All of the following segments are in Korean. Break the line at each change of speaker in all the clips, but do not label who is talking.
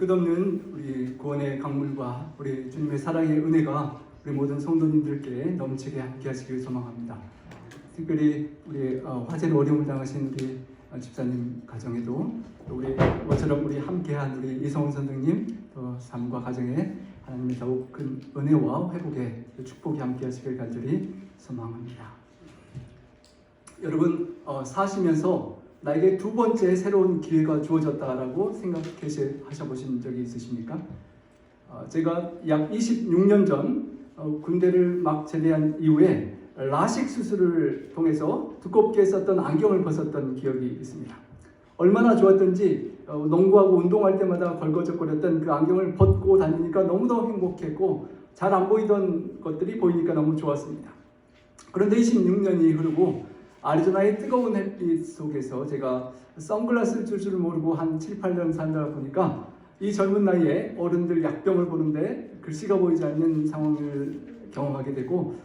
끝없는 우리 구원의 강물과 우리 주님의 사랑의 은혜가 우리 모든 성도님들께 넘치게 함께 하시길 소망합니다. 특별히 우리 화재로 어려움을 당하신 우리 집사님 가정에도 또 모처럼 우리 함께한 우리 이성훈 선생님 또 삶과 가정에 하나님의 더욱 큰 은혜와 회복의 축복이 함께 하시길 간절히 소망합니다. 여러분 사시면서 나에게 두 번째 새로운 기회가 주어졌다라고 생각하셔보신 적이 있으십니까? 제가 약 26년 전 군대를 막 제대한 이후에 라식 수술을 통해서 두껍게 썼던 안경을 벗었던 기억이 있습니다. 얼마나 좋았던지 농구하고 운동할 때마다 걸거적거렸던 그 안경을 벗고 다니니까 너무도 행복했고 잘 안 보이던 것들이 보이니까 너무 좋았습니다. 그런데 26년이 흐르고 아리조나의 뜨거운 햇빛 속에서 제가 선글라스를 쓸 줄 모르고 한 7, 8년 살다 보니까 이 젊은 나이에 어른들 약병을 보는데 글씨가 보이지 않는 상황을 경험하게 되고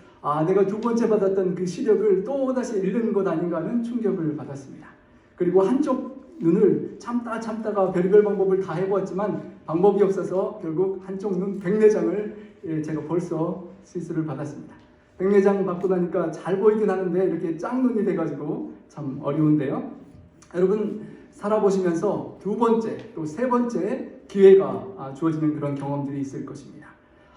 내가 두 번째 받았던 그 시력을 또다시 잃는 것 아닌가 하는 충격을 받았습니다. 그리고 한쪽 눈을 참다가 별의별 방법을 다 해보았지만 방법이 없어서 결국 한쪽 눈 백내장을 제가 벌써 시술을 받았습니다. 백내장 받고 나니까 잘 보이긴 하는데 이렇게 짝눈이 돼가지고 참 어려운데요. 여러분 살아보시면서 두 번째 또 세 번째 기회가 주어지는 그런 경험들이 있을 것입니다.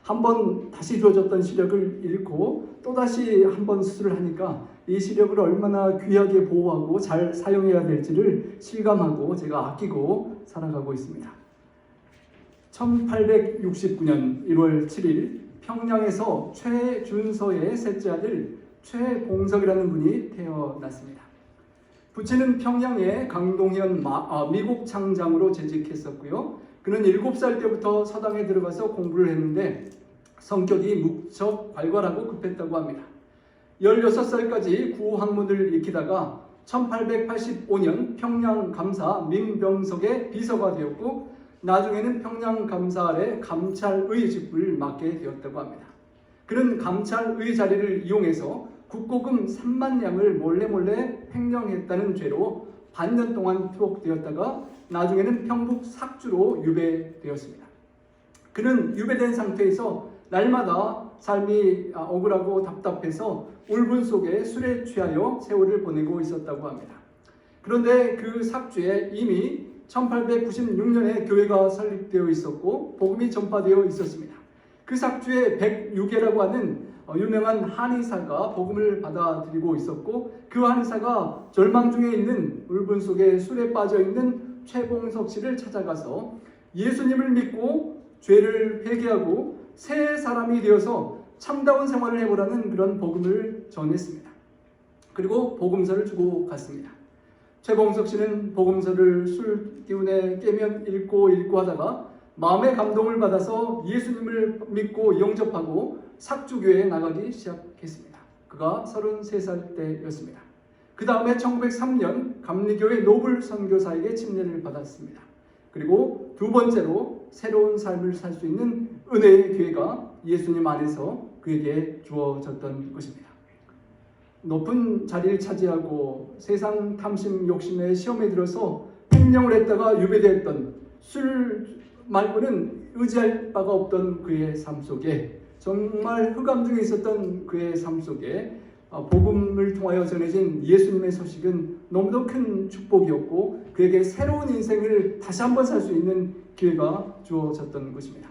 한 번 다시 주어졌던 시력을 잃고 또다시 한 번 수술을 하니까 이 시력을 얼마나 귀하게 보호하고 잘 사용해야 될지를 실감하고 제가 아끼고 살아가고 있습니다. 1869년 1월 7일 평양에서 최준서의 셋째 아들 최봉석이라는 분이 태어났습니다. 부친은 평양의 강동현 미국 창장으로 재직했었고요. 그는 7살 때부터 서당에 들어가서 공부를 했는데 성격이 무척 활발하고 급했다고 합니다. 16살까지 구학문을 익히다가 1885년 평양감사 민병석의 비서가 되었고 나중에는 평양감사 아래 감찰의 직을 맡게 되었다고 합니다. 그는 감찰의 자리를 이용해서 국고금 3만 냥을 몰래 횡령했다는 죄로 반년 동안 투옥되었다가 나중에는 평북 삭주로 유배되었습니다. 그는 유배된 상태에서 날마다 삶이 억울하고 답답해서 울분 속에 술에 취하여 세월을 보내고 있었다고 합니다. 그런데 그 삭주에 이미 1896년에 교회가 설립되어 있었고 복음이 전파되어 있었습니다. 그 삭주에 백유계라고 하는 유명한 한의사가 복음을 받아들이고 있었고 그 한의사가 절망 중에 있는 울분 속에 술에 빠져 있는 최봉석 씨를 찾아가서 예수님을 믿고 죄를 회개하고 새 사람이 되어서 참다운 생활을 해보라는 그런 복음을 전했습니다. 그리고 복음서를 주고 갔습니다. 최봉석 씨는 복음서를 술 기운에 깨면 읽고 하다가 마음의 감동을 받아서 예수님을 믿고 영접하고 삭주교회에 나가기 시작했습니다. 그가 33살 때였습니다. 그 다음에 1903년 감리교회 노블 선교사에게 침례를 받았습니다. 그리고 두 번째로 새로운 삶을 살 수 있는 은혜의 기회가 예수님 안에서 그에게 주어졌던 것입니다. 높은 자리를 차지하고 세상 탐심 욕심에 시험에 들어서 횡령을 했다가 유배되었던 술 말고는 의지할 바가 없던 그의 삶 속에 정말 흑암 중에 있었던 그의 삶 속에 복음을 통하여 전해진 예수님의 소식은 너무도 큰 축복이었고 그에게 새로운 인생을 다시 한번 살 수 있는 기회가 주어졌던 것입니다.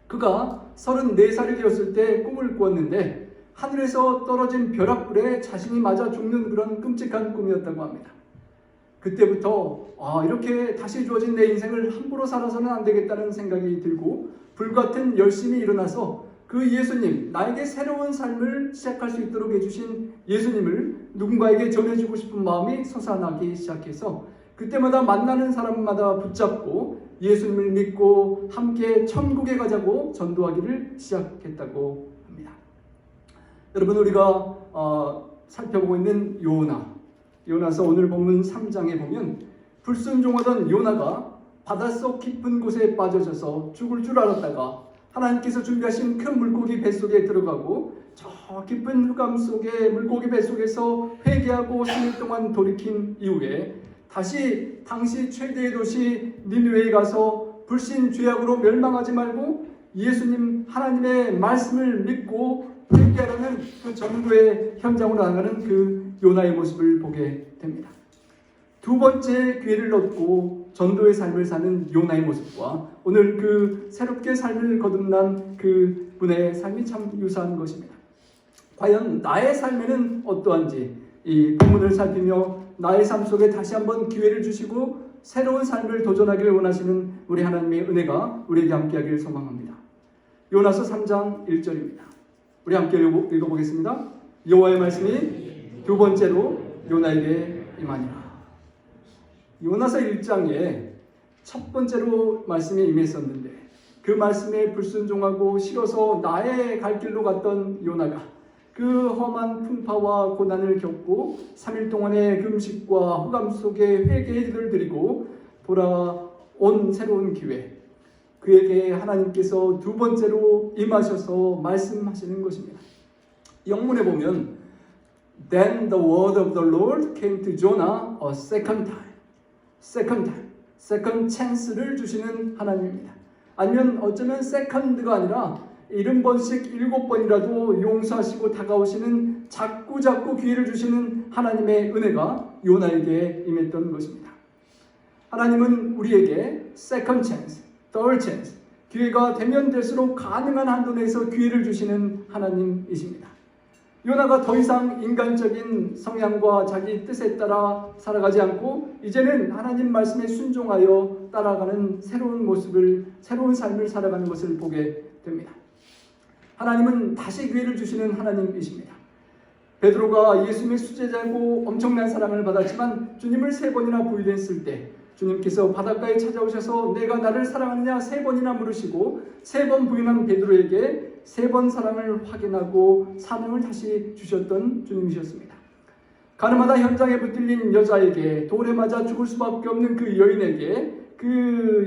그가 34살이 되었을 때 꿈을 꾸었는데 하늘에서 떨어진 벼락불에 자신이 맞아 죽는 그런 끔찍한 꿈이었다고 합니다. 그때부터 이렇게 다시 주어진 내 인생을 함부로 살아서는 안 되겠다는 생각이 들고 불같은 열심히 일어나서 그 예수님, 나에게 새로운 삶을 시작할 수 있도록 해주신 예수님을 누군가에게 전해주고 싶은 마음이 솟아나기 시작해서 그때마다 만나는 사람마다 붙잡고 예수님을 믿고 함께 천국에 가자고 전도하기를 시작했다고 합니다. 여러분 우리가 살펴보고 있는 요나서 오늘 본문 3장에 보면 불순종하던 요나가 바닷속 깊은 곳에 빠져져서 죽을 줄 알았다가 하나님께서 준비하신 큰 물고기 뱃속에 들어가고 저 깊은 흑암 속에 물고기 뱃속에서 회개하고 3일 동안 돌이킨 이후에 다시 당시 최대의 도시 니느웨에 가서 불신 죄악으로 멸망하지 말고 예수님 하나님의 말씀을 믿고 회개하라는 그 전도의 현장으로 나가는 그 요나의 모습을 보게 됩니다. 두 번째 기회를 얻고 전도의 삶을 사는 요나의 모습과 오늘 그 새롭게 삶을 거듭난 그 분의 삶이 참 유사한 것입니다. 과연 나의 삶에는 어떠한지 이 본문을 살피며 나의 삶 속에 다시 한번 기회를 주시고 새로운 삶을 도전하기를 원하시는 우리 하나님의 은혜가 우리에게 함께하기를 소망합니다. 요나서 3장 1절입니다. 우리 함께 읽어보겠습니다. 여호와의 말씀이 두 번째로 요나에게 임하니라. 요나서 1장에 첫 번째로 말씀이 임했었는데 그 말씀에 불순종하고 싫어서 나의 갈 길로 갔던 요나가 그 험한 풍파와 고난을 겪고 3일 동안의 금식과 호감 속에 회개의 기도를 드리고 돌아온 새로운 기회, 그에게 하나님께서 두 번째로 임하셔서 말씀하시는 것입니다. 영문에 보면 Then the word of the Lord came to Jonah a second time. second chance를 주시는 하나님입니다. 아니면 어쩌면 second가 아니라 70번씩 7번이라도 용서하시고 다가오시는 자꾸 기회를 주시는 하나님의 은혜가 요나에게 임했던 것입니다. 하나님은 우리에게 second chance, third chance, 기회가 되면 될수록 가능한 한도 내에서 기회를 주시는 하나님이십니다. 요나가 더 이상 인간적인 성향과 자기 뜻에 따라 살아가지 않고 이제는 하나님 말씀에 순종하여 따라가는 새로운 모습을, 새로운 삶을 살아가는 것을 보게 됩니다. 하나님은 다시 기회를 주시는 하나님이십니다. 베드로가 예수님의 수제자고 엄청난 사랑을 받았지만 주님을 3번이나 부인했을 때 주님께서 바닷가에 찾아오셔서 내가 나를 사랑하느냐 3번이나 물으시고 3번 부인한 베드로에게 3번 사랑을 확인하고 사명을 다시 주셨던 주님이셨습니다. 가늠하다 현장에 붙들린 여자에게 돌에 맞아 죽을 수밖에 없는 그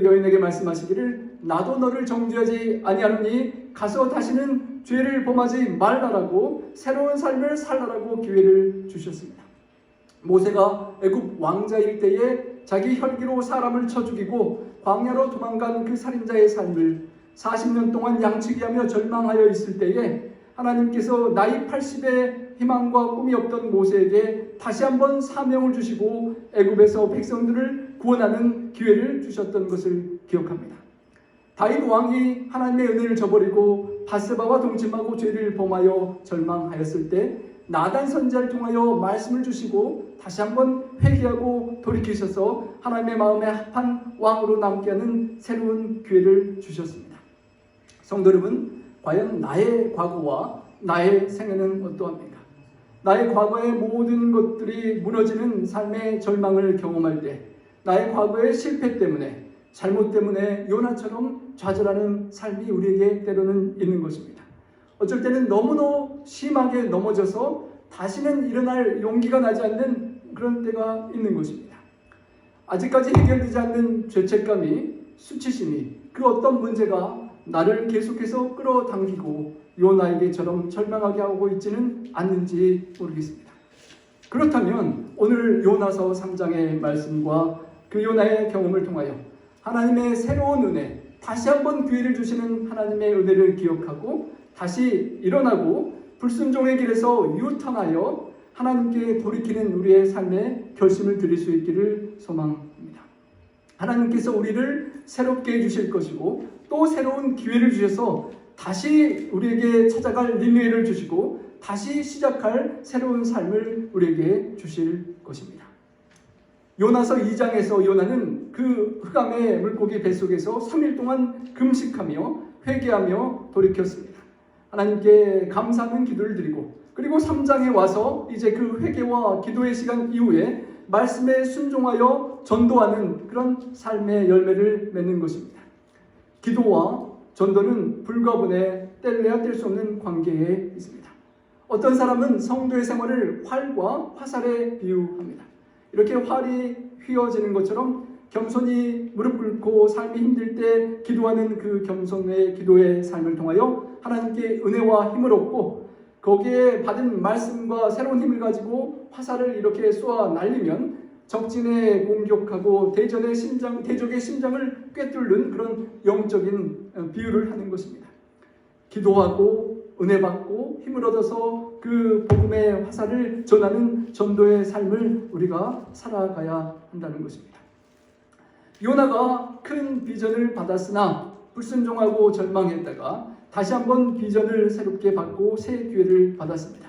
여인에게 말씀하시기를 나도 너를 정죄하지 아니하노니 가서 다시는 죄를 범하지 말라라고 새로운 삶을 살라라고 기회를 주셨습니다. 모세가 애굽 왕자일 때에 자기 혈기로 사람을 쳐 죽이고 광야로 도망간 그 살인자의 삶을 40년 동안 양치기하며 절망하여 있을 때에 하나님께서 나이 80에 희망과 꿈이 없던 모세에게 다시 한번 사명을 주시고 애굽에서 백성들을 구원하는 기회를 주셨던 것을 기억합니다. 다윗 왕이 하나님의 은혜를 저버리고 바세바와 동침하고 죄를 범하여 절망하였을 때 나단 선지자를 통하여 말씀을 주시고 다시 한번 회개하고 돌이키셔서 하나님의 마음에 합한 왕으로 남게 하는 새로운 기회를 주셨습니다. 성도 여러분, 과연 나의 과거와 나의 생애는 어떠합니까? 나의 과거의 모든 것들이 무너지는 삶의 절망을 경험할 때 나의 과거의 실패 때문에 잘못 때문에 요나처럼 좌절하는 삶이 우리에게 때로는 있는 것입니다. 어쩔 때는 너무너무 심하게 넘어져서 다시는 일어날 용기가 나지 않는 그런 때가 있는 것입니다. 아직까지 해결되지 않는 죄책감이, 수치심이, 그 어떤 문제가 나를 계속해서 끌어당기고 요나에게처럼 절망하게 하고 있지는 않는지 모르겠습니다. 그렇다면 오늘 요나서 3장의 말씀과 그 요나의 경험을 통하여 하나님의 새로운 은혜, 다시 한번 기회를 주시는 하나님의 은혜를 기억하고 다시 일어나고 불순종의 길에서 유턴하여 하나님께 돌이키는 우리의 삶에 결심을 드릴 수 있기를 소망합니다. 하나님께서 우리를 새롭게 해주실 것이고 또 새로운 기회를 주셔서 다시 우리에게 찾아갈 린웨이를 주시고 다시 시작할 새로운 삶을 우리에게 주실 것입니다. 요나서 2장에서 요나는 그 흑암의 물고기 뱃속에서 3일 동안 금식하며 회개하며 돌이켰습니다. 하나님께 감사하는 기도를 드리고 그리고 3장에 와서 이제 그 회개와 기도의 시간 이후에 말씀에 순종하여 전도하는 그런 삶의 열매를 맺는 것입니다. 기도와 전도는 불과 분에 뗄래야 뗄 수 없는 관계에 있습니다. 어떤 사람은 성도의 생활을 활과 화살에 비유합니다. 이렇게 활이 휘어지는 것처럼 겸손히 무릎 꿇고 삶이 힘들 때 기도하는 그 겸손의 기도의 삶을 통하여 하나님께 은혜와 힘을 얻고 거기에 받은 말씀과 새로운 힘을 가지고 화살을 이렇게 쏘아 날리면 적진에 공격하고 대적의 심장을 꿰뚫는 그런 영적인 비유를 하는 것입니다. 기도하고 은혜 받고 힘을 얻어서 그 복음의 화살을 전하는 전도의 삶을 우리가 살아가야 한다는 것입니다. 요나가 큰 비전을 받았으나 불순종하고 절망했다가 다시 한번 비전을 새롭게 받고 새 기회를 받았습니다.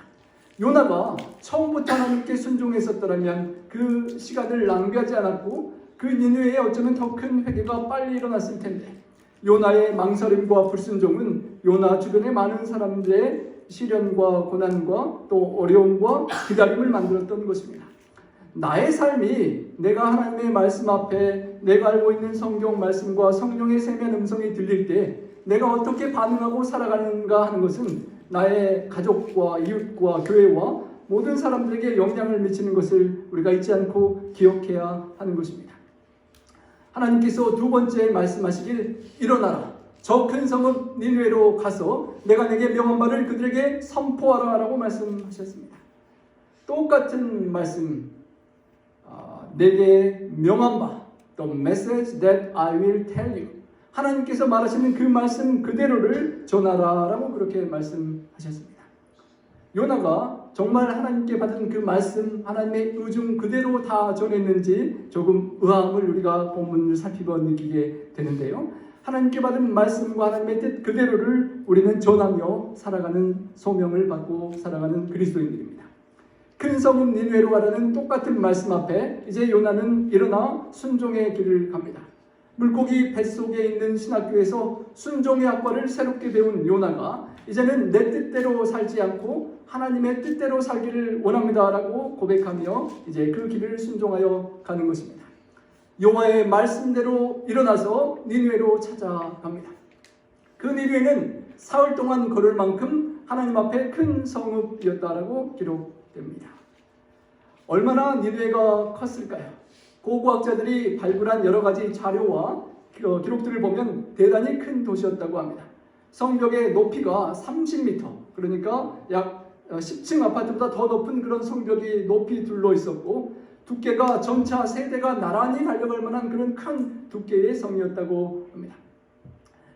요나가 처음부터 하나님께 순종했었더라면 그 시간을 낭비하지 않았고 그 니느웨에 어쩌면 더 큰 회개가 빨리 일어났을 텐데, 요나의 망설임과 불순종은 요나 주변의 많은 사람들의 시련과 고난과 또 어려움과 기다림을 만들었던 것입니다. 나의 삶이 내가 하나님의 말씀 앞에 내가 알고 있는 성경 말씀과 성령의 세미한 음성이 들릴 때 내가 어떻게 반응하고 살아가는가 하는 것은 나의 가족과 이웃과 교회와 모든 사람들에게 영향을 미치는 것을 우리가 잊지 않고 기억해야 하는 것입니다. 하나님께서 두 번째 말씀하시길, 일어나라, 저 큰 성읍 니느웨로 가서 내가 내게 명한 바를 그들에게 선포하라 라고 말씀하셨습니다. 똑같은 말씀, 내게 명한 바, the message that I will tell you, 하나님께서 말하시는 그 말씀 그대로를 전하라 라고 그렇게 말씀하셨습니다. 요나가 정말 하나님께 받은 그 말씀, 하나님의 의중 그대로 다 전했는지 조금 의아함을 우리가 본문을 살피고 느끼게 되는데요. 하나님께 받은 말씀과 하나님의 뜻 그대로를 우리는 전하며 살아가는 소명을 받고 살아가는 그리스도인들입니다. 큰 성읍 니느웨로 가라는 똑같은 말씀 앞에 이제 요나는 일어나 순종의 길을 갑니다. 물고기 뱃속에 있는 신학교에서 순종의 학과를 새롭게 배운 요나가 이제는 내 뜻대로 살지 않고 하나님의 뜻대로 살기를 원합니다라고 고백하며 이제 그 길을 순종하여 가는 것입니다. 여호와의 말씀대로 일어나서 니느웨로 찾아갑니다. 그 니느웨는 사흘 동안 걸을 만큼 하나님 앞에 큰 성읍이었다라고 기록됩니다. 얼마나 니느웨가 컸을까요? 고고학자들이 발굴한 여러 가지 자료와 기록들을 보면 대단히 큰 도시였다고 합니다. 성벽의 높이가 30m, 그러니까 약 10층 아파트보다 더 높은 그런 성벽이 높이 둘러 있었고, 두께가 전차 세대가 나란히 달려갈 만한 그런 큰 두께의 성이었다고 합니다.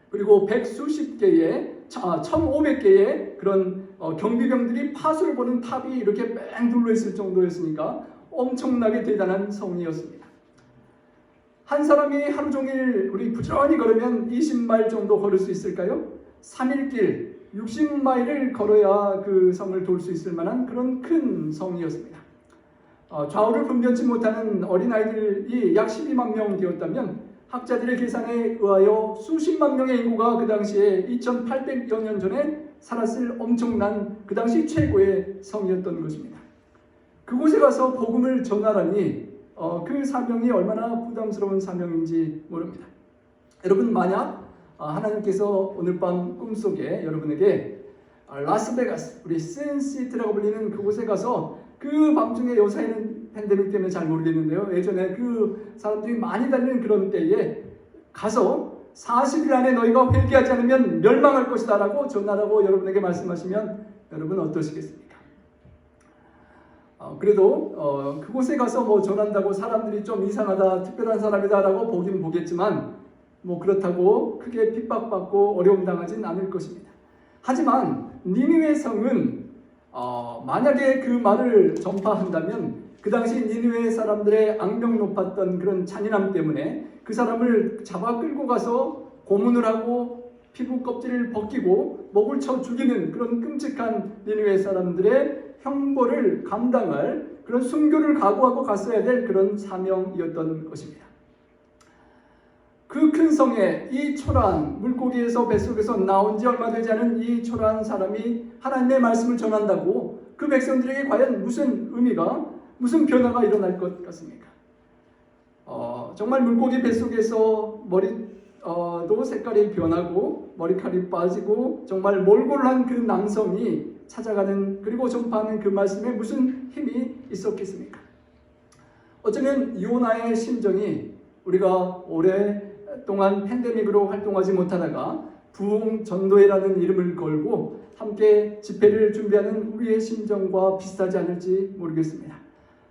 그리고 1,500개의 그런 경비병들이 파수를 보는 탑이 이렇게 뺑 둘러 있을 정도였으니까 엄청나게 대단한 성이었습니다. 한 사람이 하루 종일 우리 부지런히 걸으면 20마일 정도 걸을 수 있을까요? 3일길 60마일을 걸어야 그 성을 돌 수 있을 만한 그런 큰 성이었습니다. 좌우를 분변치 못하는 어린아이들이 약 12만 명 되었다면 학자들의 계산에 의하여 수십만 명의 인구가 그 당시에 2800여 년 전에 살았을 엄청난 그 당시 최고의 성이었던 것입니다. 그곳에 가서 복음을 전하라니 그 사명이 얼마나 부담스러운 사명인지 모릅니다. 여러분, 만약 하나님께서 오늘 밤 꿈속에 여러분에게 라스베가스, 우리 신시티라고 불리는 그곳에 가서 그 밤중에 요새는 팬데믹 때문에 잘 모르겠는데요, 예전에 그 사람들이 많이 다니는 그런 때에 가서 40일 안에 너희가 회개하지 않으면 멸망할 것이다 라고 전하라고 여러분에게 말씀하시면 여러분 어떠시겠습니까? 그래도 그곳에 가서 뭐 전한다고 사람들이 좀 이상하다, 특별한 사람이다 라고 보긴 보겠지만 뭐 그렇다고 크게 핍박받고 어려움 당하진 않을 것입니다. 하지만 니느웨 성은 만약에 그 말을 전파한다면 그 당시 니느웨 사람들의 악명 높았던 그런 잔인함 때문에 그 사람을 잡아 끌고 가서 고문을 하고 피부 껍질을 벗기고 목을 쳐 죽이는 그런 끔찍한 니느웨 사람들의 형벌을 감당할 그런 순교를 각오하고 갔어야 될 그런 사명이었던 것입니다. 그 큰 성에 이 초라한 물고기에서 뱃속에서 나온 지 얼마 되지 않은 이 초라한 사람이 하나님의 말씀을 전한다고 그 백성들에게 과연 무슨 의미가, 무슨 변화가 일어날 것 같습니까? 정말 물고기 뱃속에서 머리도 색깔이 변하고 머리칼이 빠지고 정말 몰골한 그 남성이 찾아가는, 그리고 전파하는 그 말씀에 무슨 힘이 있었겠습니까? 어쩌면 요나의 심정이 우리가 오랫동안 팬데믹으로 활동하지 못하다가 부흥 전도회라는 이름을 걸고 함께 집회를 준비하는 우리의 심정과 비슷하지 않을지 모르겠습니다.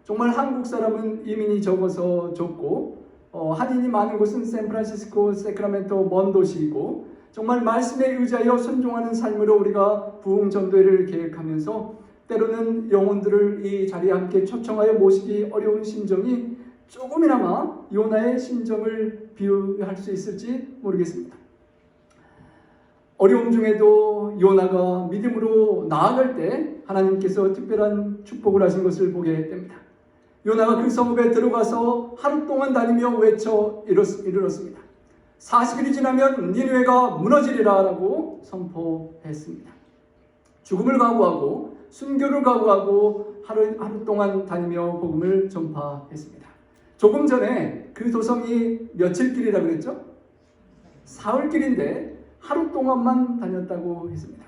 정말 한국 사람은 이민이 적어서 좁고 한인이 많은 곳은 샌프란시스코, 세크라멘토 먼 도시이고 정말 말씀에 의지하여 순종하는 삶으로 우리가 부흥 전도회를 계획하면서 때로는 영혼들을 이 자리에 함께 초청하여 모시기 어려운 심정이 조금이나마 요나의 심정을 비유할 수 있을지 모르겠습니다. 어려움 중에도 요나가 믿음으로 나아갈 때 하나님께서 특별한 축복을 하신 것을 보게 됩니다. 요나가 그 성읍에 들어가서 하루 동안 다니며 외쳐 이르렀습니다. 40일이 지나면 니느웨가 무너지리라 라고 선포했습니다. 죽음을 각오하고 순교를 각오하고 하루 동안 다니며 복음을 전파했습니다. 조금 전에 그 도성이 며칠 길이라고 그랬죠? 사흘 길인데 하루 동안만 다녔다고 했습니다.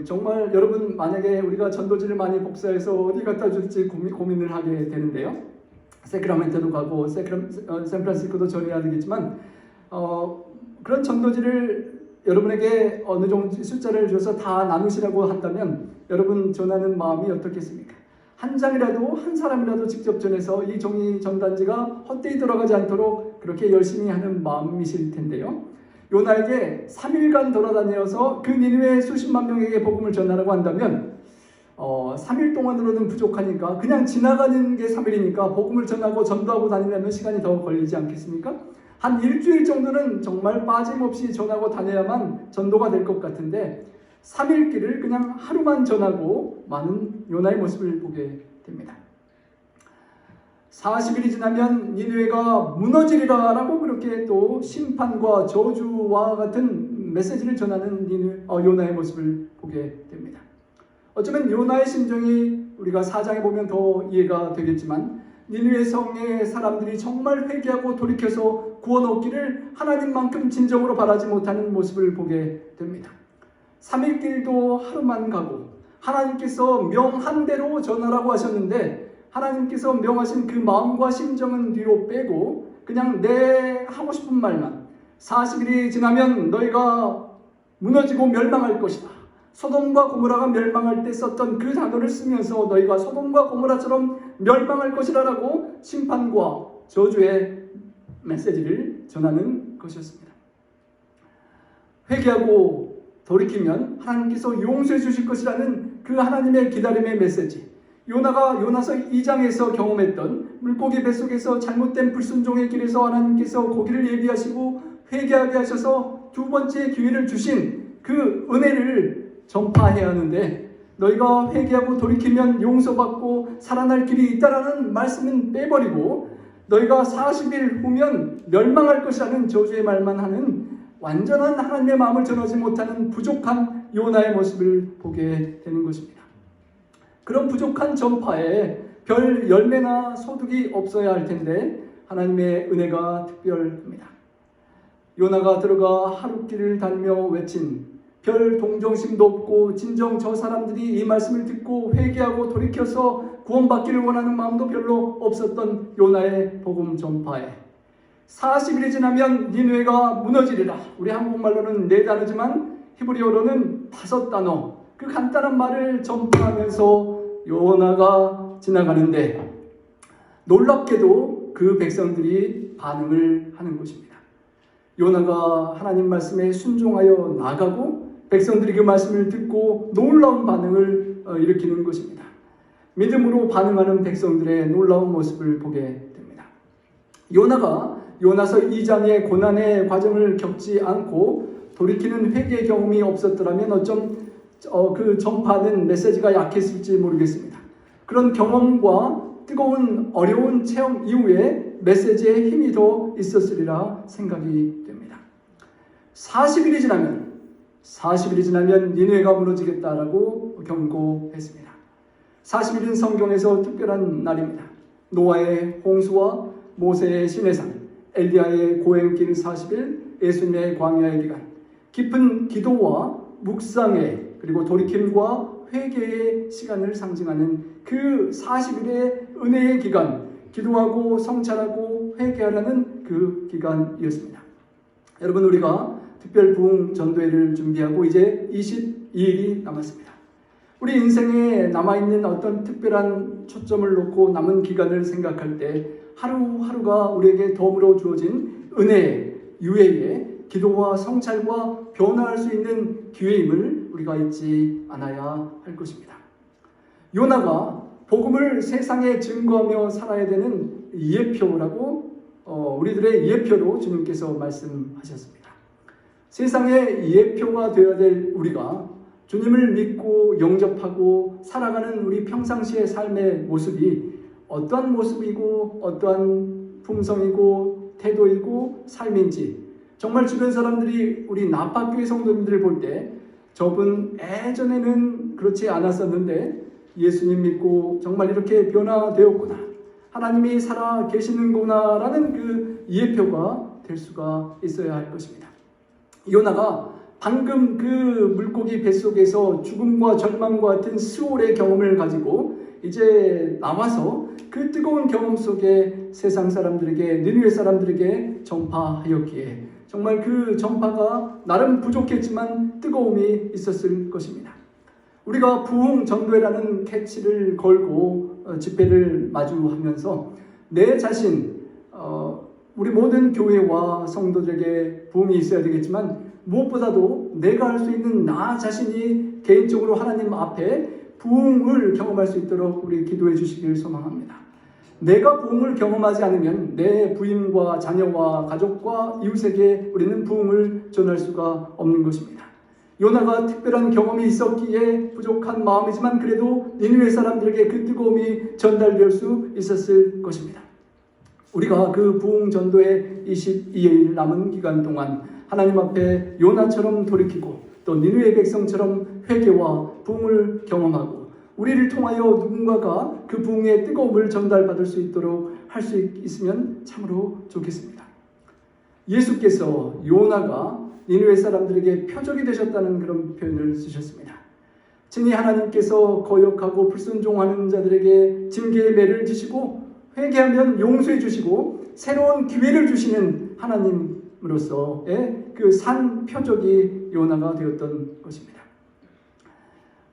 정말 여러분 만약에 우리가 전도지를 많이 복사해서 어디 갖다 줄지 고민을 하게 되는데요. 세크라멘토도 가고 샌프란시스코도 전해야 되겠지만 그런 전도지를 여러분에게 어느 정도 숫자를 줘서 다 나누시라고 한다면 여러분 전하는 마음이 어떻겠습니까? 한 장이라도 한 사람이라도 직접 전해서 이 종이 전단지가 헛되이 돌아가지 않도록 그렇게 열심히 하는 마음이실 텐데요. 요나에게 3일간 돌아다녀서 그 니느웨 수십만 명에게 복음을 전하라고 한다면 3일 동안으로는 부족하니까 그냥 지나가는 게 3일이니까 복음을 전하고 전도하고 다니려면 시간이 더 걸리지 않겠습니까? 한 일주일 정도는 정말 빠짐없이 전하고 다녀야만 전도가 될 것 같은데 3일 길을 그냥 하루만 전하고 많은 요나의 모습을 보게 됩니다. 40일이 지나면 니느웨가 무너지리라 라고 그렇게 또 심판과 저주와 같은 메시지를 전하는 요나의 모습을 보게 됩니다. 어쩌면 요나의 심정이 우리가 4장에 보면 더 이해가 되겠지만 니느웨 성의 사람들이 정말 회개하고 돌이켜서 구원 얻기를 하나님만큼 진정으로 바라지 못하는 모습을 보게 됩니다. 3일 길도 하루만 가고 하나님께서 명한 대로 전하라고 하셨는데 하나님께서 명하신 그 마음과 심정은 뒤로 빼고 그냥 내 하고 싶은 말만 40일이 지나면 너희가 무너지고 멸망할 것이다. 소돔과 고모라가 멸망할 때 썼던 그 단어를 쓰면서 너희가 소돔과 고모라처럼 멸망할 것이라 라고 심판과 저주의 메시지를 전하는 것이었습니다. 회개하고 돌이키면 하나님께서 용서해 주실 것이라는 그 하나님의 기다림의 메시지, 요나가 요나서 2장에서 경험했던 물고기 뱃속에서 잘못된 불순종의 길에서 하나님께서 고기를 예비하시고 회개하게 하셔서 두 번째 기회를 주신 그 은혜를 전파해야 하는데 너희가 회개하고 돌이키면 용서받고 살아날 길이 있다라는 말씀은 빼버리고 너희가 40일 후면 멸망할 것이라는 저주의 말만 하는 완전한 하나님의 마음을 전하지 못하는 부족한 요나의 모습을 보게 되는 것입니다. 그런 부족한 전파에 별 열매나 소득이 없어야 할 텐데 하나님의 은혜가 특별합니다. 요나가 들어가 하룻길을 다니며 외친 별 동정심도 없고 진정 저 사람들이 이 말씀을 듣고 회개하고 돌이켜서 구원받기를 원하는 마음도 별로 없었던 요나의 복음 전파에 40일이 지나면 니느웨가 무너지리라. 우리 한국말로는 4단어지만 히브리어로는 5단어. 그 간단한 말을 전파하면서 요나가 지나가는데 놀랍게도 그 백성들이 반응을 하는 것입니다. 요나가 하나님 말씀에 순종하여 나가고 백성들이 그 말씀을 듣고 놀라운 반응을 일으키는 것입니다. 믿음으로 반응하는 백성들의 놀라운 모습을 보게 됩니다. 요나가 요나서 2장의 고난의 과정을 겪지 않고 돌이키는 회개의 경험이 없었더라면 어쩜 그 전파하는 메시지가 약했을지 모르겠습니다. 그런 경험과 뜨거운 어려운 체험 이후에 메시지에 힘이 더 있었으리라 생각이 됩니다. 40일이 지나면 니느웨가 무너지겠다라고 경고했습니다. 40일은 성경에서 특별한 날입니다. 노아의 홍수와 모세의 시내산, 엘리야의 고행길 40일, 예수님의 광야의 기간, 깊은 기도와 묵상의 그리고 돌이킴과 회개의 시간을 상징하는 그 40일의 은혜의 기간, 기도하고 성찰하고 회개하라는 그 기간이었습니다. 여러분, 우리가 특별 부흥 전도회를 준비하고 이제 22일이 남았습니다. 우리 인생에 남아있는 어떤 특별한 초점을 놓고 남은 기간을 생각할 때 하루하루가 우리에게 덤으로 주어진 은혜의 유예의 기도와 성찰과 변화할 수 있는 기회임을 우리가 잊지 않아야 할 것입니다. 요나가 복음을 세상에 증거하며 살아야 되는 예표라고 우리들의 예표로 주님께서 말씀하셨습니다. 세상의 예표가 되어야 될 우리가 주님을 믿고 영접하고 살아가는 우리 평상시의 삶의 모습이 어떠한 모습이고 어떠한 품성이고 태도이고 삶인지 정말 주변 사람들이 우리 나파교회 성도님들을 볼 때 저분 예전에는 그렇지 않았었는데 예수님 믿고 정말 이렇게 변화되었구나, 하나님이 살아 계시는구나 라는 그 예표가 될 수가 있어야 할 것입니다. 요나가 방금 그 물고기 뱃속에서 죽음과 절망과 같은 스올의 경험을 가지고 이제 나와서 그 뜨거운 경험 속에 세상 사람들에게, 니느웨 사람들에게 전파하였기에 정말 그 전파가 나름 부족했지만 뜨거움이 있었을 것입니다. 우리가 부흥 전도회라는 캐치를 걸고 집회를 마주하면서 내 자신, 우리 모든 교회와 성도들에게 부흥이 있어야 되겠지만 무엇보다도 내가 할 수 있는 나 자신이 개인적으로 하나님 앞에 부흥을 경험할 수 있도록 우리 기도해 주시길 소망합니다. 내가 부흥을 경험하지 않으면 내 부인과 자녀와 가족과 이웃에게 우리는 부흥을 전할 수가 없는 것입니다. 요나가 특별한 경험이 있었기에 부족한 마음이지만 그래도 니느웨 사람들에게 그 뜨거움이 전달될 수 있었을 것입니다. 우리가 그 부흥 전도의 22일 남은 기간 동안 하나님 앞에 요나처럼 돌이키고 또 니느웨 백성처럼 회개와 부흥을 경험하고 우리를 통하여 누군가가 그 부흥의 뜨거움을 전달받을 수 있도록 할 수 있으면 참으로 좋겠습니다. 예수께서 요나가 니느웨 사람들에게 표적이 되셨다는 그런 표현을 쓰셨습니다. 친히 하나님께서 거역하고 불순종하는 자들에게 징계의 매를 지시고 회개하면 용서해 주시고 새로운 기회를 주시는 하나님으로서의 그 산 표적이 요나가 되었던 것입니다.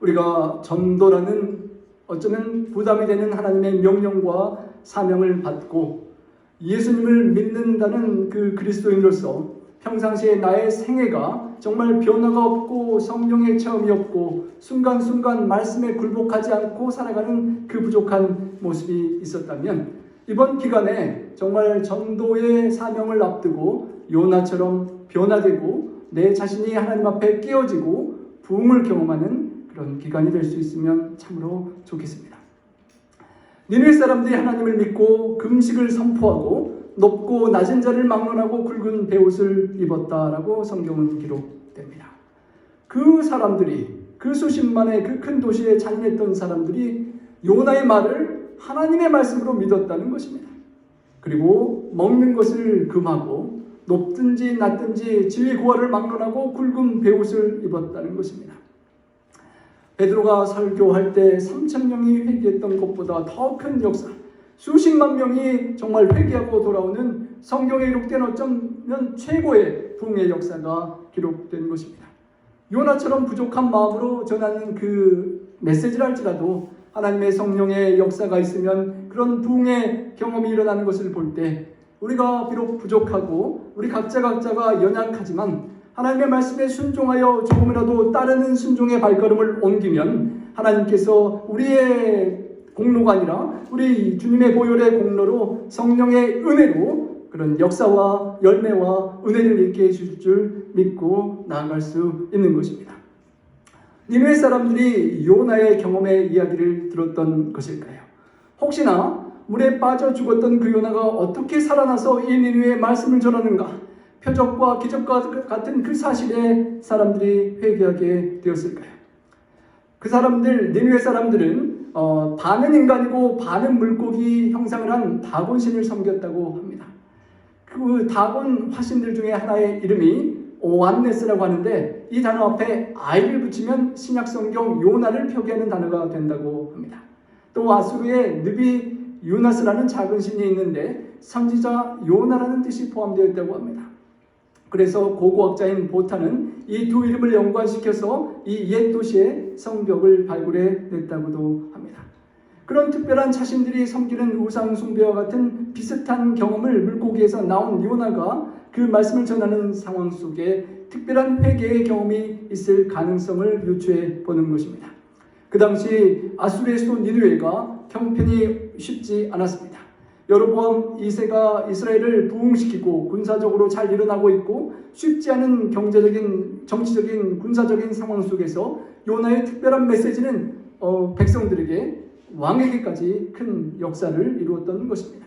우리가 전도라는 어쩌면 부담이 되는 하나님의 명령과 사명을 받고 예수님을 믿는다는 그 그리스도인으로서 평상시에 나의 생애가 정말 변화가 없고 성령의 체험이 없고 순간순간 말씀에 굴복하지 않고 살아가는 그 부족한 모습이 있었다면 이번 기간에 정말 전도의 사명을 앞두고 요나처럼 변화되고 내 자신이 하나님 앞에 깨어지고 부흥을 경험하는 그런 기간이 될 수 있으면 참으로 좋겠습니다. 니느웨 사람들이 하나님을 믿고 금식을 선포하고 높고 낮은 자를 막론하고 굵은 베옷을 입었다라고 성경은 기록됩니다. 그 사람들이, 그 수십만의 그 큰 도시에 잔인했던 사람들이 요나의 말을 하나님의 말씀으로 믿었다는 것입니다. 그리고 먹는 것을 금하고 높든지 낮든지 지위 고하를 막론하고 굵은 베옷을 입었다는 것입니다. 베드로가 설교할 때 3,000명이 회개했던 것보다 더 큰 역사, 수십만 명이 정말 회개하고 돌아오는 성경에 기록된 어쩌면 최고의 부흥의 역사가 기록된 것입니다. 요나처럼 부족한 마음으로 전하는 그 메시지를 할지라도 하나님의 성령의 역사가 있으면 그런 부흥의 경험이 일어나는 것을 볼 때 우리가 비록 부족하고 우리 각자가 연약하지만 하나님의 말씀에 순종하여 조금이라도 따르는 순종의 발걸음을 옮기면 하나님께서 우리의 공로가 아니라 우리 주님의 보혈의 공로로 성령의 은혜로 그런 역사와 열매와 은혜를 있게 해줄 줄 믿고 나아갈 수 있는 것입니다. 니느웨 사람들이 요나의 경험의 이야기를 들었던 것일까요? 혹시나 물에 빠져 죽었던 그 요나가 어떻게 살아나서 이 니느웨의 말씀을 전하는가? 표적과 기적과 같은 그 사실에 사람들이 회개하게 되었을까요? 그 사람들, 니느웨 사람들은 반은 인간이고 반은 물고기 형상을 한 다곤 신을 섬겼다고 합니다. 그 다곤 화신들 중에 하나의 이름이 오안네스라고 하는데 이 단어 앞에 I를 붙이면 신약성경 요나를 표기하는 단어가 된다고 합니다. 또 아수르의 느비 유나스라는 작은 신이 있는데 선지자 요나라는 뜻이 포함되어 있다고 합니다. 그래서 고고학자인 보타는 이 두 이름을 연관시켜서 이 옛 도시의 성벽을 발굴해 냈다고도 합니다. 그런 특별한 자신들이 섬기는 우상 숭배와 같은 비슷한 경험을 물고기에서 나온 요나가 그 말씀을 전하는 상황 속에 특별한 회개의 경험이 있을 가능성을 유추해 보는 것입니다. 그 당시 아수르의 수도 니느웨가 형편이 쉽지 않았습니다. 여로보암 2세가 이스라엘을 부흥시키고 군사적으로 잘 일어나고 있고 쉽지 않은 경제적인, 정치적인, 군사적인 상황 속에서 요나의 특별한 메시지는 백성들에게 왕에게까지 큰 역사를 이루었던 것입니다.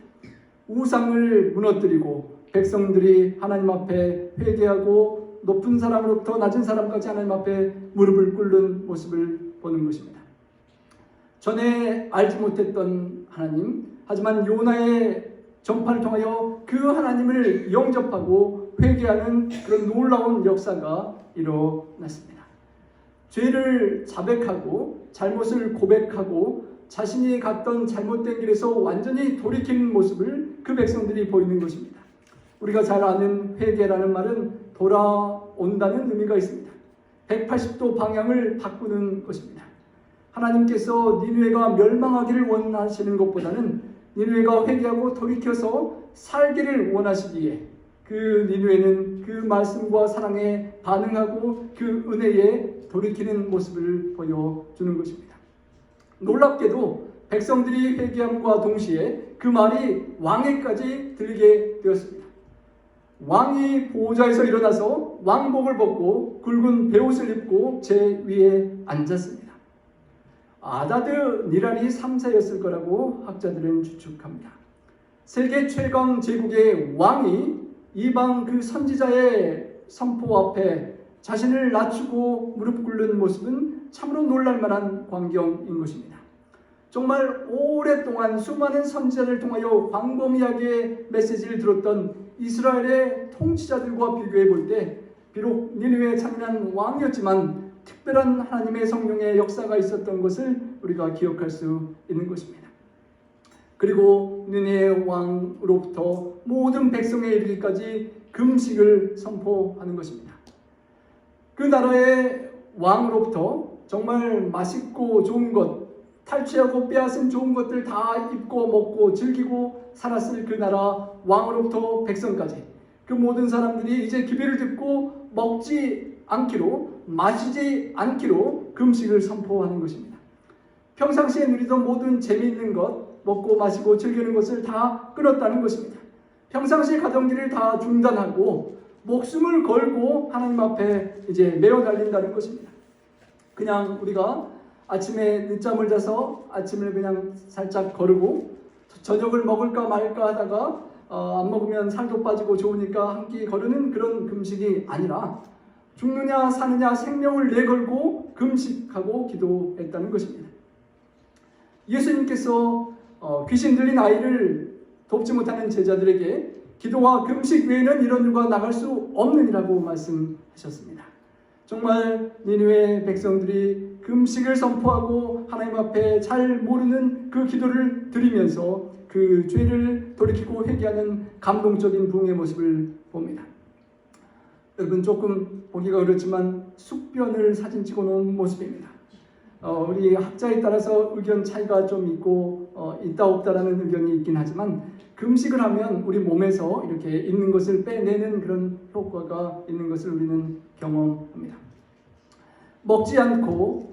우상을 무너뜨리고 백성들이 하나님 앞에 회개하고 높은 사람으로부터 낮은 사람까지 하나님 앞에 무릎을 꿇는 모습을 보는 것입니다. 전에 알지 못했던 하나님, 하지만 요나의 전파를 통하여 그 하나님을 영접하고 회개하는 그런 놀라운 역사가 일어났습니다. 죄를 자백하고 잘못을 고백하고 자신이 갔던 잘못된 길에서 완전히 돌이키는 모습을 그 백성들이 보이는 것입니다. 우리가 잘 아는 회개라는 말은 돌아온다는 의미가 있습니다. 180도 방향을 바꾸는 것입니다. 하나님께서 니느웨가 멸망하기를 원하시는 것보다는 니느웨가 회개하고 돌이켜서 살기를 원하시기에 그 니느웨는 그 말씀과 사랑에 반응하고 그 은혜에 돌이키는 모습을 보여주는 것입니다. 놀랍게도 백성들이 회개함과 동시에 그 말이 왕에까지 들리게 되었습니다. 왕이 보호자에서 일어나서 왕복을 벗고 굵은 베옷을 입고 제 위에 앉았습니다. 아다드 니랄이 3세였을 거라고 학자들은 추측합니다. 세계 최강 제국의 왕이 이방 그 선지자의 선포 앞에 자신을 낮추고 무릎 꿇는 모습은 참으로 놀랄만한 광경인 것입니다. 정말 오랫동안 수많은 선지자를 통하여 광범위하게 메시지를 들었던 이스라엘의 통치자들과 비교해 볼 때 비록 니느웨의 잔인한 왕이었지만 특별한 하나님의 성령의 역사가 있었던 것을 우리가 기억할 수 있는 것입니다. 그리고 니느웨의 왕으로부터 모든 백성에 이르기까지 금식을 선포하는 것입니다. 그 나라의 왕으로부터 정말 맛있고 좋은 것, 탈취하고 빼앗은 좋은 것들 다 입고 먹고 즐기고 살았을 그 나라 왕으로부터 백성까지 그 모든 사람들이 이제 기별을 듣고 먹지 않기로, 마시지 않기로 금식을 선포하는 것입니다. 평상시에 누리던 모든 재미있는 것, 먹고 마시고 즐기는 것을 다 끊었다는 것입니다. 평상시에 가던 길을 다 중단하고 목숨을 걸고 하나님 앞에 이제 매어 달린다는 것입니다. 그냥 우리가 아침에 늦잠을 자서 아침을 그냥 살짝 거르고 저녁을 먹을까 말까 하다가 안 먹으면 살도 빠지고 좋으니까 한 끼 거르는 그런 금식이 아니라 죽느냐 사느냐 생명을 내걸고 금식하고 기도했다는 것입니다. 예수님께서 귀신 들린 아이를 돕지 못하는 제자들에게 기도와 금식 외에는 이런 일과 나갈 수 없느니라고 말씀하셨습니다. 정말 니느웨 백성들이 금식을 선포하고 하나님 앞에 잘 모르는 그 기도를 드리면서 그 죄를 돌이키고 회개하는 감동적인 부흥의 모습을 봅니다. 여러분 조금 보기가 그렇지만 숙변을 사진 찍어 놓은 모습입니다. 우리 학자에 따라서 의견 차이가 좀 있고 있다 없다라는 의견이 있긴 하지만 금식을 하면 우리 몸에서 이렇게 있는 것을 빼내는 그런 효과가 있는 것을 우리는 경험합니다. 먹지 않고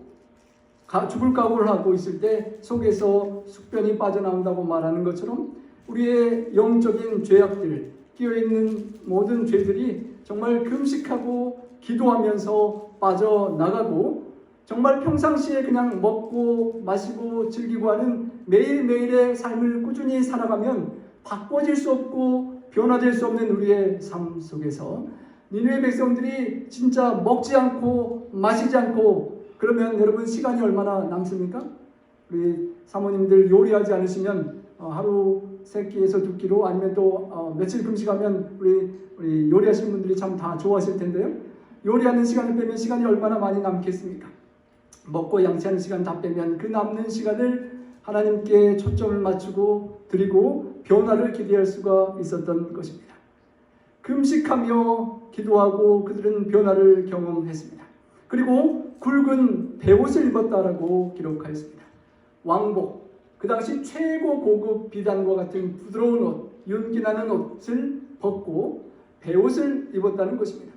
죽을 각오를 하고 있을 때 속에서 숙변이 빠져나온다고 말하는 것처럼 우리의 영적인 죄악들, 끼어있는 모든 죄들이 정말 금식하고 기도하면서 빠져나가고 정말 평상시에 그냥 먹고 마시고 즐기고 하는 매일매일의 삶을 꾸준히 살아가면 바꿔질 수 없고 변화될 수 없는 우리의 삶 속에서 니느웨 백성들이 진짜 먹지 않고 마시지 않고 그러면 여러분 시간이 얼마나 남습니까? 우리 사모님들 요리하지 않으시면 하루 3끼에서 2끼로 아니면 또 며칠 금식하면 우리 요리하시는 분들이 참 다 좋아하실 텐데요. 요리하는 시간을 빼면 시간이 얼마나 많이 남겠습니까? 먹고 양치하는 시간 다 빼면 그 남는 시간을 하나님께 초점을 맞추고 드리고 변화를 기대할 수가 있었던 것입니다. 금식하며 기도하고 그들은 변화를 경험했습니다. 그리고 굵은 베옷을 입었다라고 기록하였습니다. 왕복, 그 당시 최고 고급 비단과 같은 부드러운 옷, 윤기 나는 옷을 벗고 베옷을 입었다는 것입니다.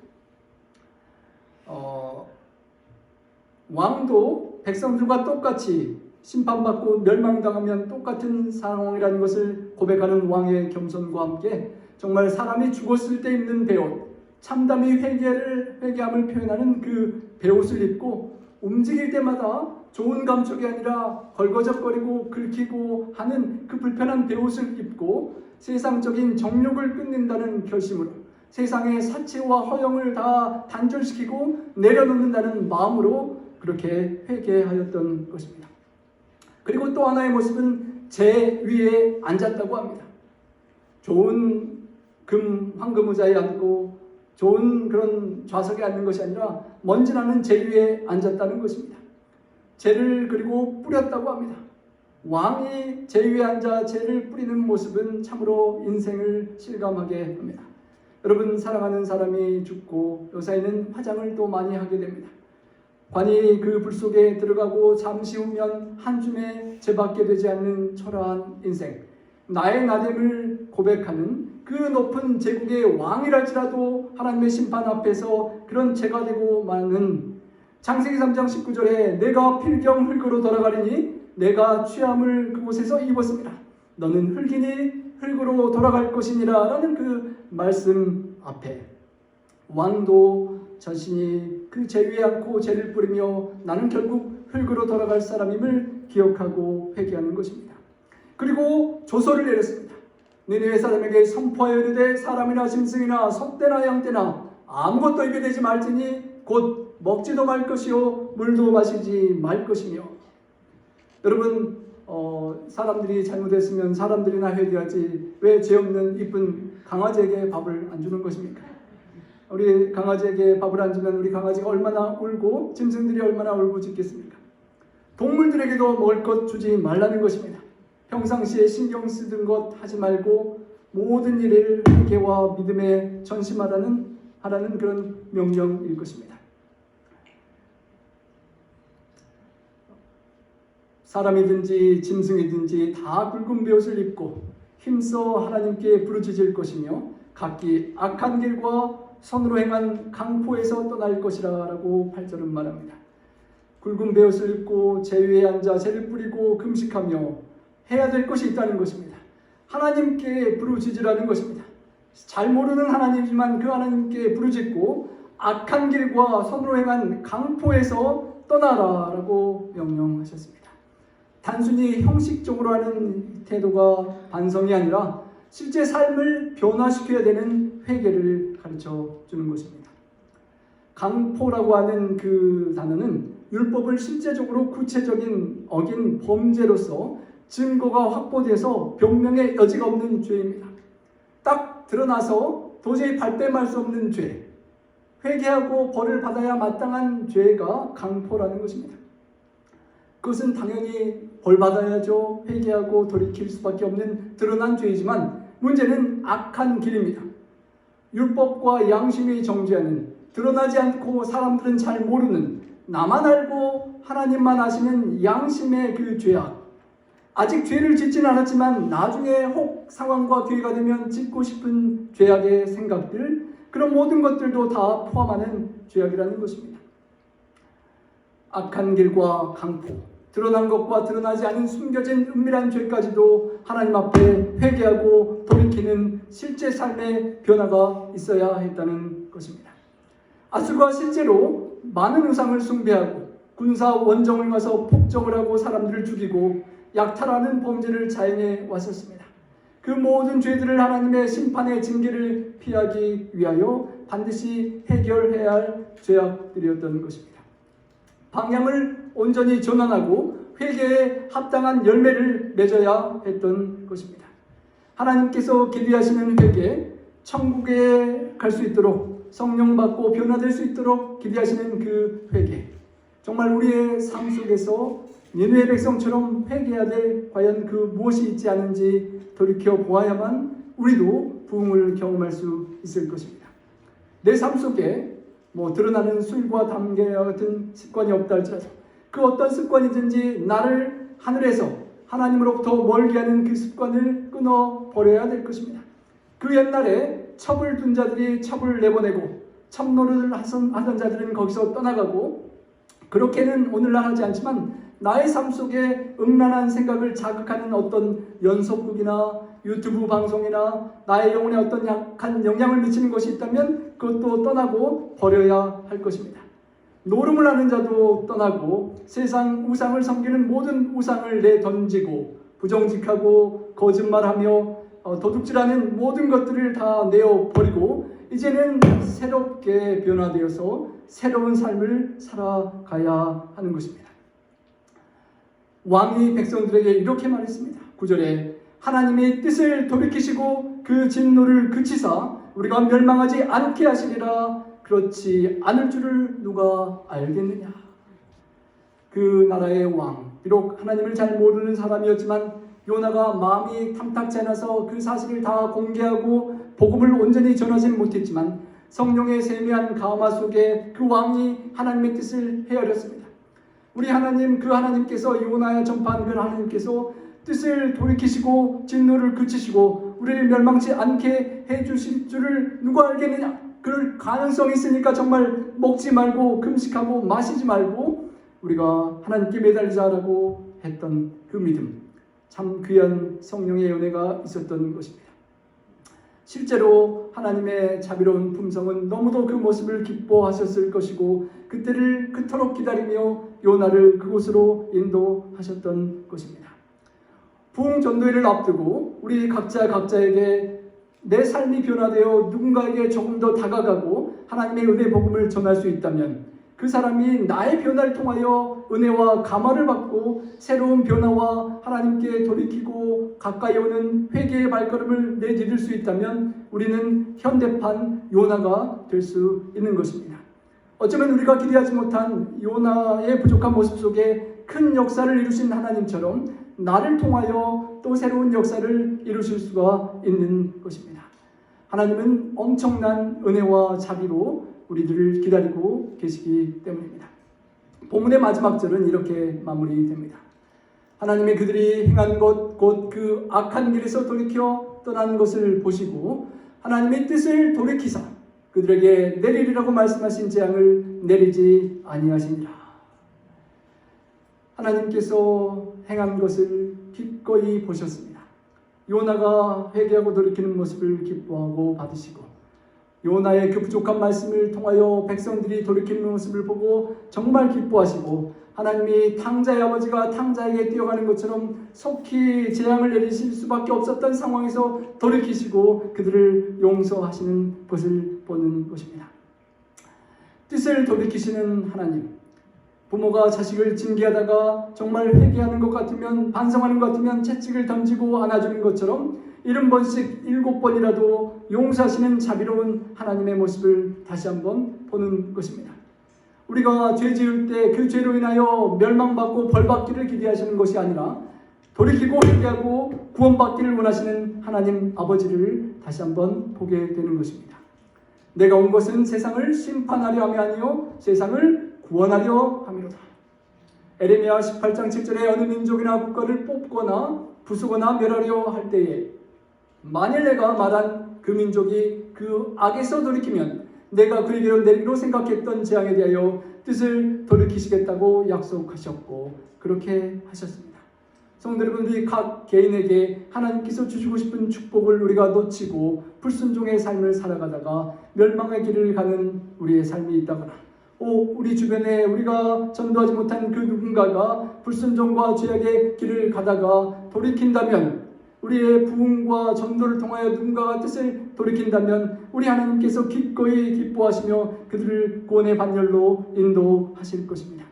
왕도 백성들과 똑같이 심판받고 멸망당하면 똑같은 상황이라는 것을 고백하는 왕의 겸손과 함께 정말 사람이 죽었을 때 입는 베옷, 참담히 회개함을 표현하는 그 베옷을 입고 움직일 때마다 좋은 감촉이 아니라 걸거적거리고 긁히고 하는 그 불편한 베옷을 입고 세상적인 정욕을 끊는다는 결심으로 세상의 사치와 허영을 다 단절시키고 내려놓는다는 마음으로 그렇게 회개하였던 것입니다. 그리고 또 하나의 모습은 제 위에 앉았다고 합니다. 좋은 황금 의자에 앉고 좋은 그런 좌석에 앉는 것이 아니라 먼지 나는 제 위에 앉았다는 것입니다. 재를 그리고 뿌렸다고 합니다. 왕이 제 위에 앉아 재를 뿌리는 모습은 참으로 인생을 실감하게 합니다. 여러분, 사랑하는 사람이 죽고 요사이는 화장을 또 많이 하게 됩니다. 관이 그 불 속에 들어가고 잠시 후면 한 줌에 재받게 되지 않는 초라한 인생, 나의 나됨을 고백하는 그 높은 제국의 왕이랄지라도 하나님의 심판 앞에서 그런 죄가 되고 마는 창세기 3장 19절에 내가 필경 흙으로 돌아가리니 내가 취함을 그곳에서 입었습니다. 너는 흙이니 흙으로 돌아갈 것이니라 라는 그 말씀 앞에 왕도 자신이 그 죄 위에 앉고 죄를 뿌리며 나는 결국 흙으로 돌아갈 사람임을 기억하고 회개하는 것입니다. 그리고 조서를 내렸습니다. 니느웨 사람에게 선포하여 이르되 사람이나 짐승이나 소떼나 양떼나 아무것도 입에 대지 말지니 곧 먹지도 말 것이요 물도 마시지 말 것이며. 여러분, 사람들이 잘못했으면 사람들이나 회개하지 왜 죄 없는 이쁜 강아지에게 밥을 안 주는 것입니까? 우리 강아지에게 밥을 안 주면 우리 강아지가 얼마나 울고 짐승들이 얼마나 울고 짖겠습니까? 동물들에게도 먹을 것 주지 말라는 것입니다. 평상시에 신경 쓰던 것 하지 말고 모든 일을 회개와 믿음에 전심하라는 그런 명령일 것입니다. 사람이든지 짐승이든지 다 굵은 베옷을 입고 힘써 하나님께 부르짖을 것이며 각기 악한 길과 손으로 행한 강포에서 떠날 것이라 라고 8절은 말합니다. 굵은 베옷을 입고 제 위에 앉아 재를 뿌리고 금식하며 해야 될 것이 있다는 것입니다. 하나님께 부르짖으라는 것입니다. 잘 모르는 하나님이지만 그 하나님께 부르짖고 악한 길과 손으로 행한 강포에서 떠나라 라고 명령하셨습니다. 단순히 형식적으로 하는 태도가 반성이 아니라 실제 삶을 변화시켜야 되는 회개를 가르쳐 주는 것입니다. 강포라고 하는 그 단어는 율법을 실제적으로 구체적인 어긴 범죄로서 증거가 확보돼서 변명의 여지가 없는 죄입니다. 딱 드러나서 도저히 발뺌할 수 없는 죄, 회개하고 벌을 받아야 마땅한 죄가 강포라는 것입니다. 그것은 당연히 벌 받아야죠. 회개하고 돌이킬 수밖에 없는 드러난 죄이지만 문제는 악한 길입니다. 율법과 양심이 정죄하는, 드러나지 않고 사람들은 잘 모르는, 나만 알고 하나님만 아시는 양심의 그 죄악. 아직 죄를 짓지는 않았지만 나중에 혹 상황과 기회가 되면 짓고 싶은 죄악의 생각들, 그런 모든 것들도 다 포함하는 죄악이라는 것입니다. 악한 길과 강포, 드러난 것과 드러나지 않은 숨겨진 은밀한 죄까지도 하나님 앞에 회개하고 돌이키는 실제 삶의 변화가 있어야 했다는 것입니다. 아술과 실제로 많은 우상을 숭배하고 군사 원정을 가서 폭정을 하고 사람들을 죽이고 약탈하는 범죄를 자행해 왔었습니다. 그 모든 죄들을 하나님의 심판의 징계를 피하기 위하여 반드시 해결해야 할 죄악들이었던 것입니다. 방향을 온전히 전환하고 회개에 합당한 열매를 맺어야 했던 것입니다. 하나님께서 기대하시는 회개, 천국에 갈 수 있도록 성령 받고 변화될 수 있도록 기대하시는 그 회개, 정말 우리의 삶 속에서 니느웨 백성처럼 회개해야 될 과연 그 무엇이 있지 않은지 돌이켜 보아야만 우리도 부흥을 경험할 수 있을 것입니다. 내 삶 속에 드러나는 술과 담배와 같은 습관이 없다 할지라도 그 어떤 습관이든지 나를 하늘에서 하나님으로부터 멀게 하는 그 습관을 끊어버려야 될 것입니다. 그 옛날에 첩을 둔 자들이 첩을 내보내고 첩노릇을 하던 자들은 거기서 떠나가고, 그렇게는 오늘날 하지 않지만 나의 삶 속에 음란한 생각을 자극하는 어떤 연속극이나 유튜브 방송이나 나의 영혼에 어떤 약한 영향을 미치는 것이 있다면 그것도 떠나고 버려야 할 것입니다. 노름을 하는 자도 떠나고 세상 우상을 섬기는 모든 우상을 내던지고 부정직하고 거짓말하며 도둑질하는 모든 것들을 다 내어버리고 이제는 새롭게 변화되어서 새로운 삶을 살아가야 하는 것입니다. 왕이 백성들에게 이렇게 말했습니다. 9절에 하나님의 뜻을 돌이키시고 그 진노를 그치사 우리가 멸망하지 않게 하시리라. 그렇지 않을 줄을 누가 알겠느냐. 그 나라의 왕, 비록 하나님을 잘 모르는 사람이었지만 요나가 마음이 탐탁지 않아서 그 사실을 다 공개하고 복음을 온전히 전하지는 못했지만 성령의 세미한 감화 속에 그 왕이 하나님의 뜻을 헤아렸습니다. 우리 하나님, 그 하나님께서 요나에 전파한 그 하나님께서 뜻을 돌이키시고 진노를 그치시고 우리를 멸망치 않게 해주실 줄을 누가 알겠느냐. 그럴 가능성이 있으니까 정말 먹지 말고 금식하고 마시지 말고 우리가 하나님께 매달리자라고 했던 그 믿음, 참 귀한 성령의 은혜가 있었던 것입니다. 실제로 하나님의 자비로운 품성은 너무도 그 모습을 기뻐하셨을 것이고 그때를 그토록 기다리며 요나를 그곳으로 인도하셨던 것입니다. 부흥 전도회를 앞두고 우리 각자에게 내 삶이 변화되어 누군가에게 조금 더 다가가고 하나님의 은혜 복음을 전할 수 있다면 그 사람이 나의 변화를 통하여 은혜와 감화를 받고 새로운 변화와 하나님께 돌이키고 가까이 오는 회개의 발걸음을 내디딜 수 있다면 우리는 현대판 요나가 될 수 있는 것입니다. 어쩌면 우리가 기대하지 못한 요나의 부족한 모습 속에 큰 역사를 이루신 하나님처럼 나를 통하여 또 새로운 역사를 이루실 수가 있는 것입니다. 하나님은 엄청난 은혜와 자비로 우리들을 기다리고 계시기 때문입니다. 본문의 마지막 절은 이렇게 마무리됩니다. 하나님이 그들이 행한 것 곧 그 악한 길에서 돌이켜 떠난 것을 보시고 하나님의 뜻을 돌이키사 그들에게 내리리라고 말씀하신 재앙을 내리지 아니하시니라. 하나님께서 행한 것을 기꺼이 보셨습니다. 요나가 회개하고 돌이키는 모습을 기뻐하고 받으시고 요나의 그 부족한 말씀을 통하여 백성들이 돌이키는 모습을 보고 정말 기뻐하시고 하나님이 탕자의 아버지가 탕자에게 뛰어가는 것처럼 속히 재앙을 내리실 수밖에 없었던 상황에서 돌이키시고 그들을 용서하시는 것을 보는 것입니다. 뜻을 돌이키시는 하나님, 부모가 자식을 징계하다가 정말 회개하는 것 같으면 반성하는 것 같으면 채찍을 던지고 안아주는 것처럼 70번씩 7번이라도 용서하시는 자비로운 하나님의 모습을 다시 한번 보는 것입니다. 우리가 죄 지을 때 그 죄로 인하여 멸망받고 벌받기를 기대하시는 것이 아니라 돌이키고 회개하고 구원받기를 원하시는 하나님 아버지를 다시 한번 보게 되는 것입니다. 내가 온 것은 세상을 심판하려 함이 아니요 세상을 구원하려 함이로다. 에레미야 18장 7절에 어느 민족이나 국가를 뽑거나 부수거나 멸하려 할 때에 만일 내가 말한 그 민족이 그 악에서 돌이키면 내가 그에게로 내리기로 생각했던 재앙에 대하여 뜻을 돌이키시겠다고 약속하셨고 그렇게 하셨습니다. 성도 여러분들이 각 개인에게 하나님께서 주시고 싶은 축복을 우리가 놓치고 불순종의 삶을 살아가다가 멸망의 길을 가는 우리의 삶이 있다거나 우리 주변에 우리가 전도하지 못한 그 누군가가 불순종과 죄악의 길을 가다가 돌이킨다면 우리의 부흥과 전도를 통하여 누군가가 뜻을 돌이킨다면 우리 하나님께서 기꺼이 기뻐하시며 그들을 구원의 반열로 인도하실 것입니다.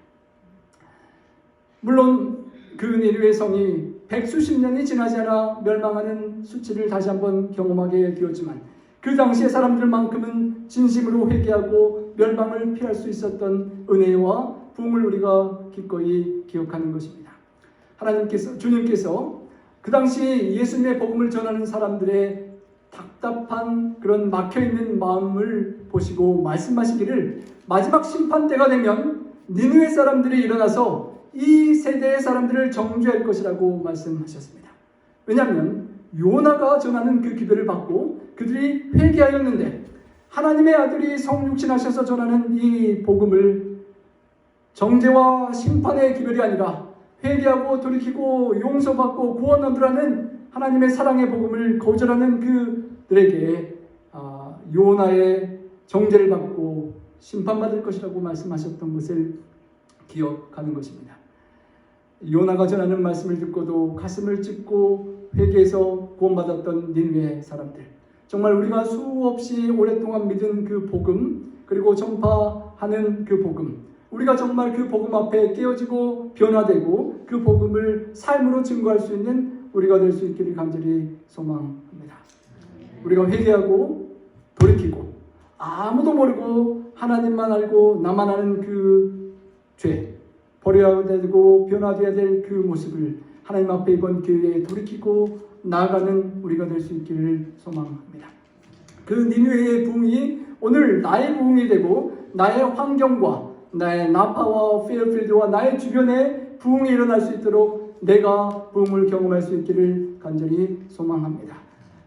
물론 그 니느웨 성이 백수십 년이 지나지 않아 멸망하는 수치를 다시 한번 경험하게 되었지만 그 당시의 사람들만큼은 진심으로 회개하고 멸망을 피할 수 있었던 은혜와 부흥을 우리가 기꺼이 기억하는 것입니다. 주님께서 그 당시 예수님의 복음을 전하는 사람들의 답답한 그런 막혀있는 마음을 보시고 말씀하시기를 마지막 심판 때가 되면 니느웨 사람들이 일어나서 이 세대의 사람들을 정죄할 것이라고 말씀하셨습니다. 왜냐하면 요나가 전하는 그 기별을 받고 그들이 회개하였는데 하나님의 아들이 성육신하셔서 전하는 이 복음을 정죄와 심판의 기별이 아니라 회개하고 돌이키고 용서받고 구원 얻으라는 하나님의 사랑의 복음을 거절하는 그들에게 요나의 정죄를 받고 심판받을 것이라고 말씀하셨던 것을 기억하는 것입니다. 요나가 전하는 말씀을 듣고도 가슴을 찢고 회개해서 구원받았던 니느웨 사람들, 정말 우리가 수없이 오랫동안 믿은 그 복음, 그리고 전파하는 그 복음, 우리가 정말 그 복음 앞에 깨어지고 변화되고 그 복음을 삶으로 증거할 수 있는 우리가 될 수 있기를 간절히 소망합니다. 우리가 회개하고 돌이키고 아무도 모르고 하나님만 알고 나만 아는 그 죄, 버려야 되고 변화되어야 될 그 모습을 하나님 앞에 이번 기회에 돌이키고 나아가는 우리가 될 수 있기를 소망합니다. 그 니느웨의 부흥이 오늘 나의 부흥이 되고 나의 환경과 나의 나파와 페어필드와 나의 주변에 부흥이 일어날 수 있도록 내가 부흥을 경험할 수 있기를 간절히 소망합니다.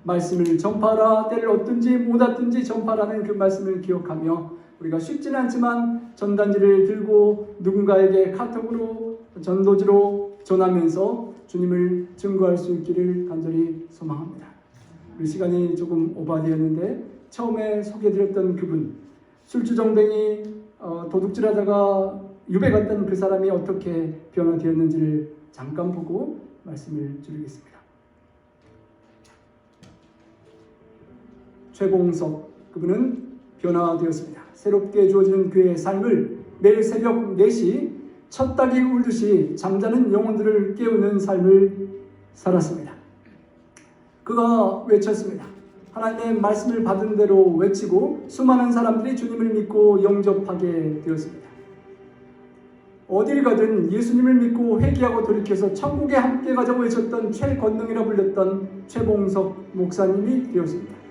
말씀을 전파하라, 때를 얻든지 못 얻든지 전파라는 그 말씀을 기억하며 우리가 쉽지는 않지만 전단지를 들고 누군가에게 카톡으로 전도지로 전하면서 주님을 증거할 수 있기를 간절히 소망합니다. 우리 시간이 조금 오버되었는데 처음에 소개해드렸던 그분, 술주정뱅이 도둑질하다가 유배 갔던 그 사람이 어떻게 변화되었는지를 잠깐 보고 말씀을 드리겠습니다. 최봉석, 그분은 변화되었습니다. 새롭게 주어지는 그의 삶을 매일 새벽 4시 첫 닭이 울듯이 잠자는 영혼들을 깨우는 삶을 살았습니다. 그가 외쳤습니다. 하나님의 말씀을 받은 대로 외치고 수많은 사람들이 주님을 믿고 영접하게 되었습니다. 어딜 가든 예수님을 믿고 회개하고 돌이켜서 천국에 함께 가자고 외쳤던 최건능이라 불렸던 최봉석 목사님이 되었습니다.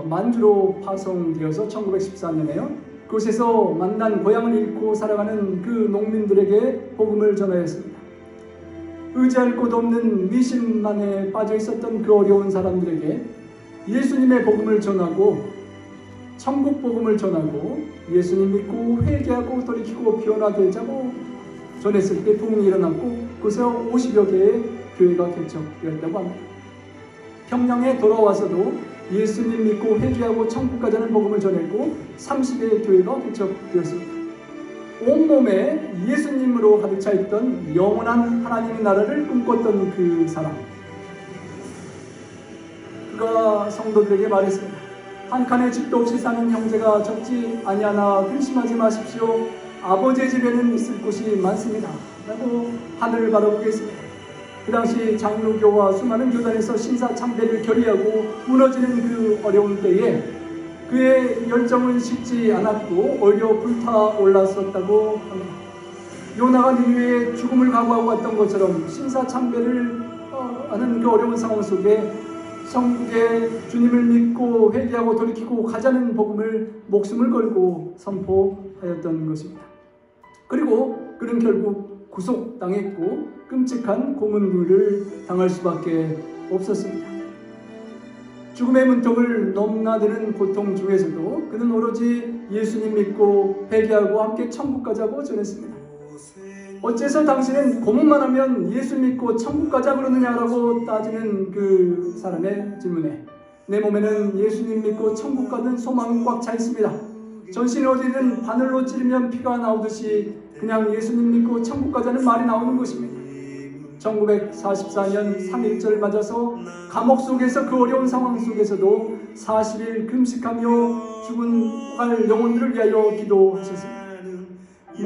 만주로 파송되어서 1914년에요. 그곳에서 만난 고향을 잃고 살아가는 그 농민들에게 복음을 전하였습니다. 의지할 곳 없는 미신만에 빠져 있었던 그 어려운 사람들에게 예수님의 복음을 전하고 천국 복음을 전하고 예수님 믿고 회개하고 돌이키고 변화되자고 전했을 때 부흥이 일어났고 그래서 50여 개의 교회가 개척되었다고 합니다. 평양에 돌아와서도 예수님 믿고 회개하고 천국 가자는 복음을 전했고 30개의 교회가 개척되었습니다. 온몸에 예수님으로 가득 차 있던 영원한 하나님의 나라를 꿈꿨던 그 사람, 그가 성도들에게 말했습니다. 한 칸의 집도 없이 사는 형제가 적지 아니하나 근심하지 마십시오. 아버지의 집에는 있을 곳이 많습니다 라고 하늘을 바라보고 있습니다. 그 당시 장로교와 수많은 교단에서 신사참배를 결의하고 무너지는 그 어려운 때에 그의 열정은 식지 않았고 오히려 불타올랐었다고 합니다. 요나가 니느웨의 죽음을 각오하고 왔던 것처럼 신사참배를 하는 그 어려운 상황 속에 성국에 주님을 믿고 회개하고 돌이키고 가자는 복음을 목숨을 걸고 선포하였던 것입니다. 그리고 그는 결국 구속당했고 끔찍한 고문을 당할 수밖에 없었습니다. 죽음의 문턱을 넘나드는 고통 중에서도 그는 오로지 예수님 믿고 회개하고 함께 천국 가자고 전했습니다. 어째서 당신은 고문만 하면 예수 믿고 천국 가자 그러느냐라고 따지는 그 사람의 질문에 내 몸에는 예수님 믿고 천국 가는 소망이 꽉 차 있습니다. 전신 어디든 바늘로 찌르면 피가 나오듯이 그냥 예수님 믿고 천국 가자는 말이 나오는 것입니다. 1944년 3.1절 맞아서 감옥 속에서 그 어려운 상황 속에서도 40일 금식하며 죽은 갈 영혼들을 위하여 기도하셨습니다.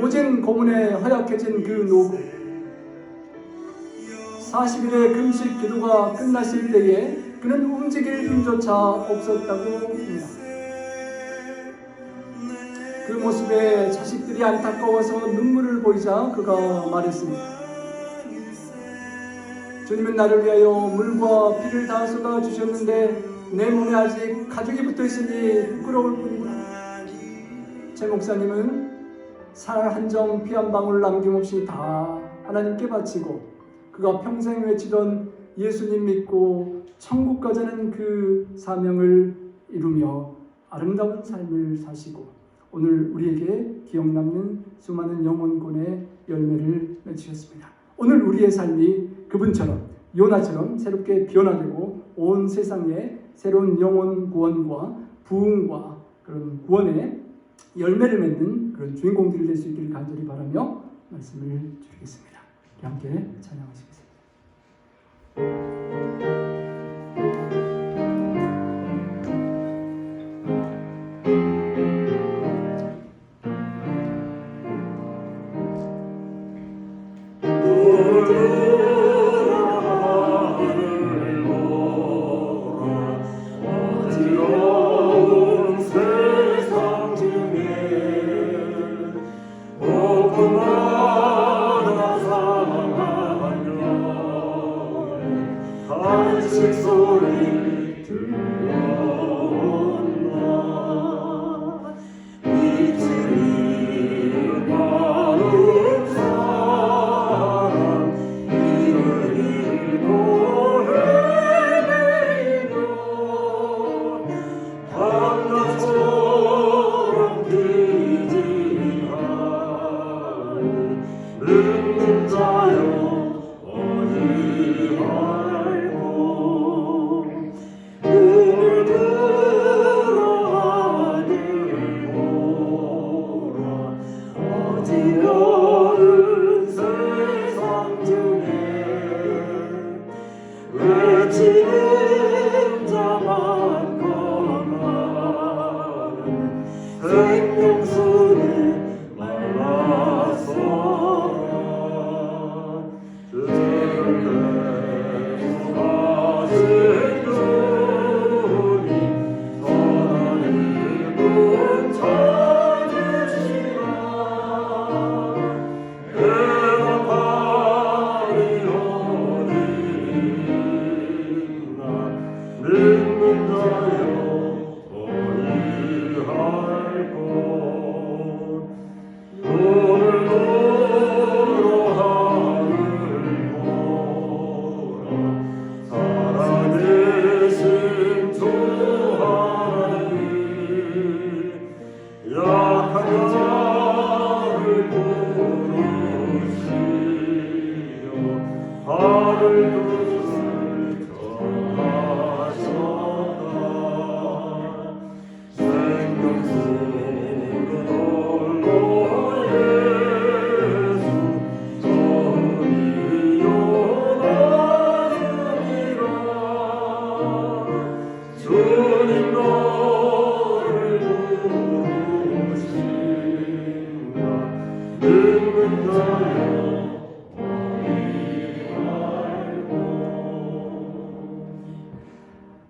모진 고문에 허약해진 그 노구, 40일의 금식 기도가 끝났을 때에 그는 움직일 힘조차 없었다고 합니다. 그 모습에 자식들이 안타까워서 눈물을 보이자 그가 말했습니다. 주님은 나를 위하여 물과 피를 다 쏟아주셨는데 내 몸에 아직 가죽이 붙어있으니 부끄러울 뿐이구나. 최 목사님은 살 한 점 피 한 방울 남김없이 다 하나님께 바치고 그가 평생 외치던 예수님 믿고 천국 가자는 그 사명을 이루며 아름다운 삶을 사시고 오늘 우리에게 기억 남는 수많은 영혼권의 열매를 맺으셨습니다. 오늘 우리의 삶이 그분처럼 요나처럼 새롭게 변화되고 온 세상에 새로운 영혼 구원과 부흥과 그런 구원의 열매를 맺는 그런 주인공들이 될 수 있기를 간절히 바라며 말씀을 드리겠습니다. 함께 찬양하시겠습니다.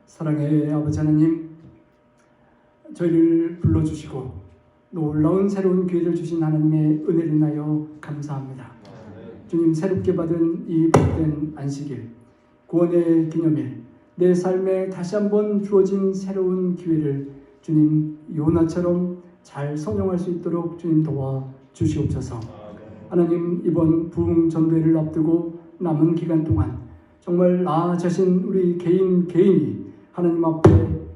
사랑의 아버지 하나님, 저희를 불러주시고 놀라운 새로운 기회를 주신 하나님의 은혜를 인하여 감사합니다. 주님, 새롭게 받은 이 복된 안식일, 구원의 기념일, 내 삶에 다시 한번 주어진 새로운 기회를 주님 요나처럼 잘 선용할 수 있도록 주님 도와 주시옵소서. 하나님, 이번 부흥 전도회를 앞두고 남은 기간 동안 정말 나 자신 우리 개인이 하나님 앞에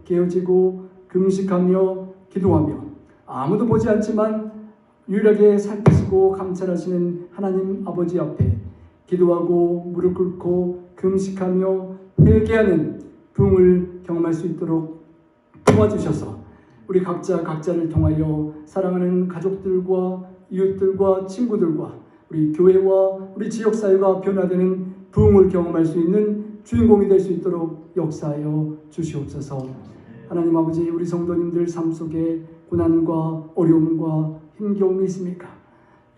깨어지고 금식하며 기도하며 아무도 보지 않지만 유일하게 살피시고 감찰하시는 하나님 아버지 앞에 기도하고 무릎 꿇고 금식하며 회개하는 부흥을 경험할 수 있도록 도와주셔서 우리 각자를 통하여 사랑하는 가족들과 이웃들과 친구들과 우리 교회와 우리 지역사회가 변화되는 부흥을 경험할 수 있는 주인공이 될 수 있도록 역사하여 주시옵소서. 하나님 아버지, 우리 성도님들 삶 속에 고난과 어려움과 힘겨움이 있습니까?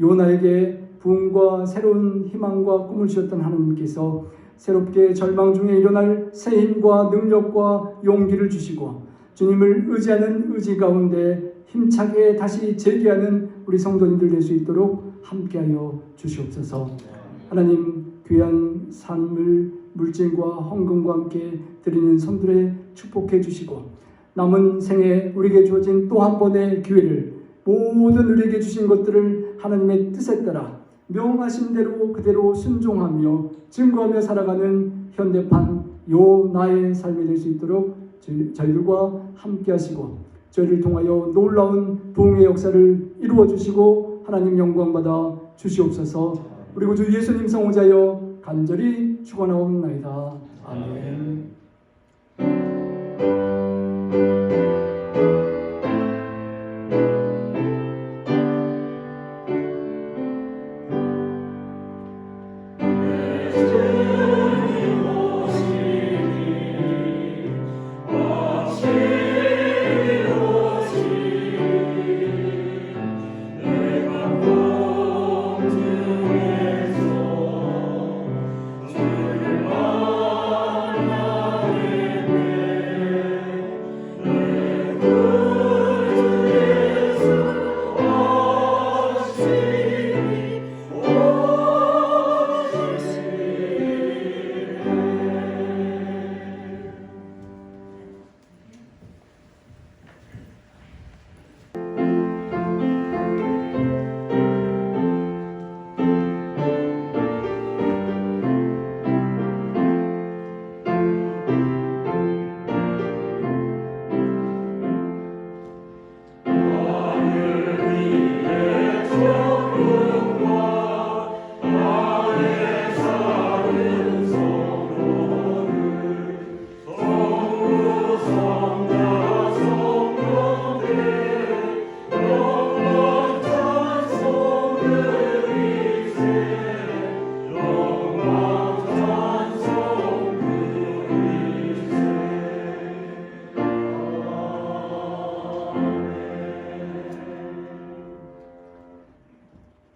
요나에게 부흥과 새로운 희망과 꿈을 주셨던 하나님께서 새롭게 절망 중에 일어날 새 힘과 능력과 용기를 주시고 주님을 의지하는 의지 가운데 힘차게 다시 재기하는 우리 성도님들 될 수 있도록 함께하여 주시옵소서. 하나님, 귀한 삶을 물질과 헌금과 함께 드리는 성들에 축복해 주시고 남은 생에 우리에게 주어진 또 한 번의 기회를 모든 우리에게 주신 것들을 하나님의 뜻에 따라 명하신 대로 그대로 순종하며 증거하며 살아가는 현대판 요 나의 삶이 될 수 있도록 저희들과 함께 하시고 저희를 통하여 놀라운 부흥의 역사를 이루어 주시고 하나님 영광 받아 주시옵소서. 우리 구주 예수님 성호자여 간절히 축원하옵나이다. 아멘.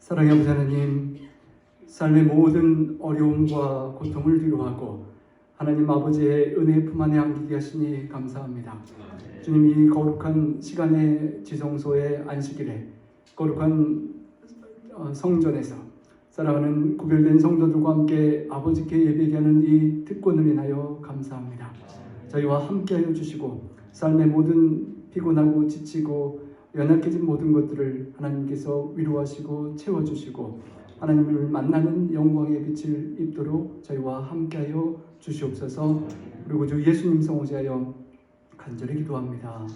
사랑의 아버지 하나님, 삶의 모든 어려움과 고통을 위로하고 하나님 아버지의 은혜 품 안에 안기게 하시니 감사합니다. 주님, 이 거룩한 시간의 지성소의 안식일에 거룩한 성전에서 사랑하는 구별된 성도들과 함께 아버지께 예배하게 하는 이 특권을 인하여 감사합니다. 저희와 함께하여 주시고 삶의 모든 피곤하고 지치고 연약해진 모든 것들을 하나님께서 위로하시고 채워주시고 하나님을 만나는 영광의 빛을 입도록 저희와 함께하여 주시옵소서. 그리고 주 예수님 성호자여 간절히 기도합니다.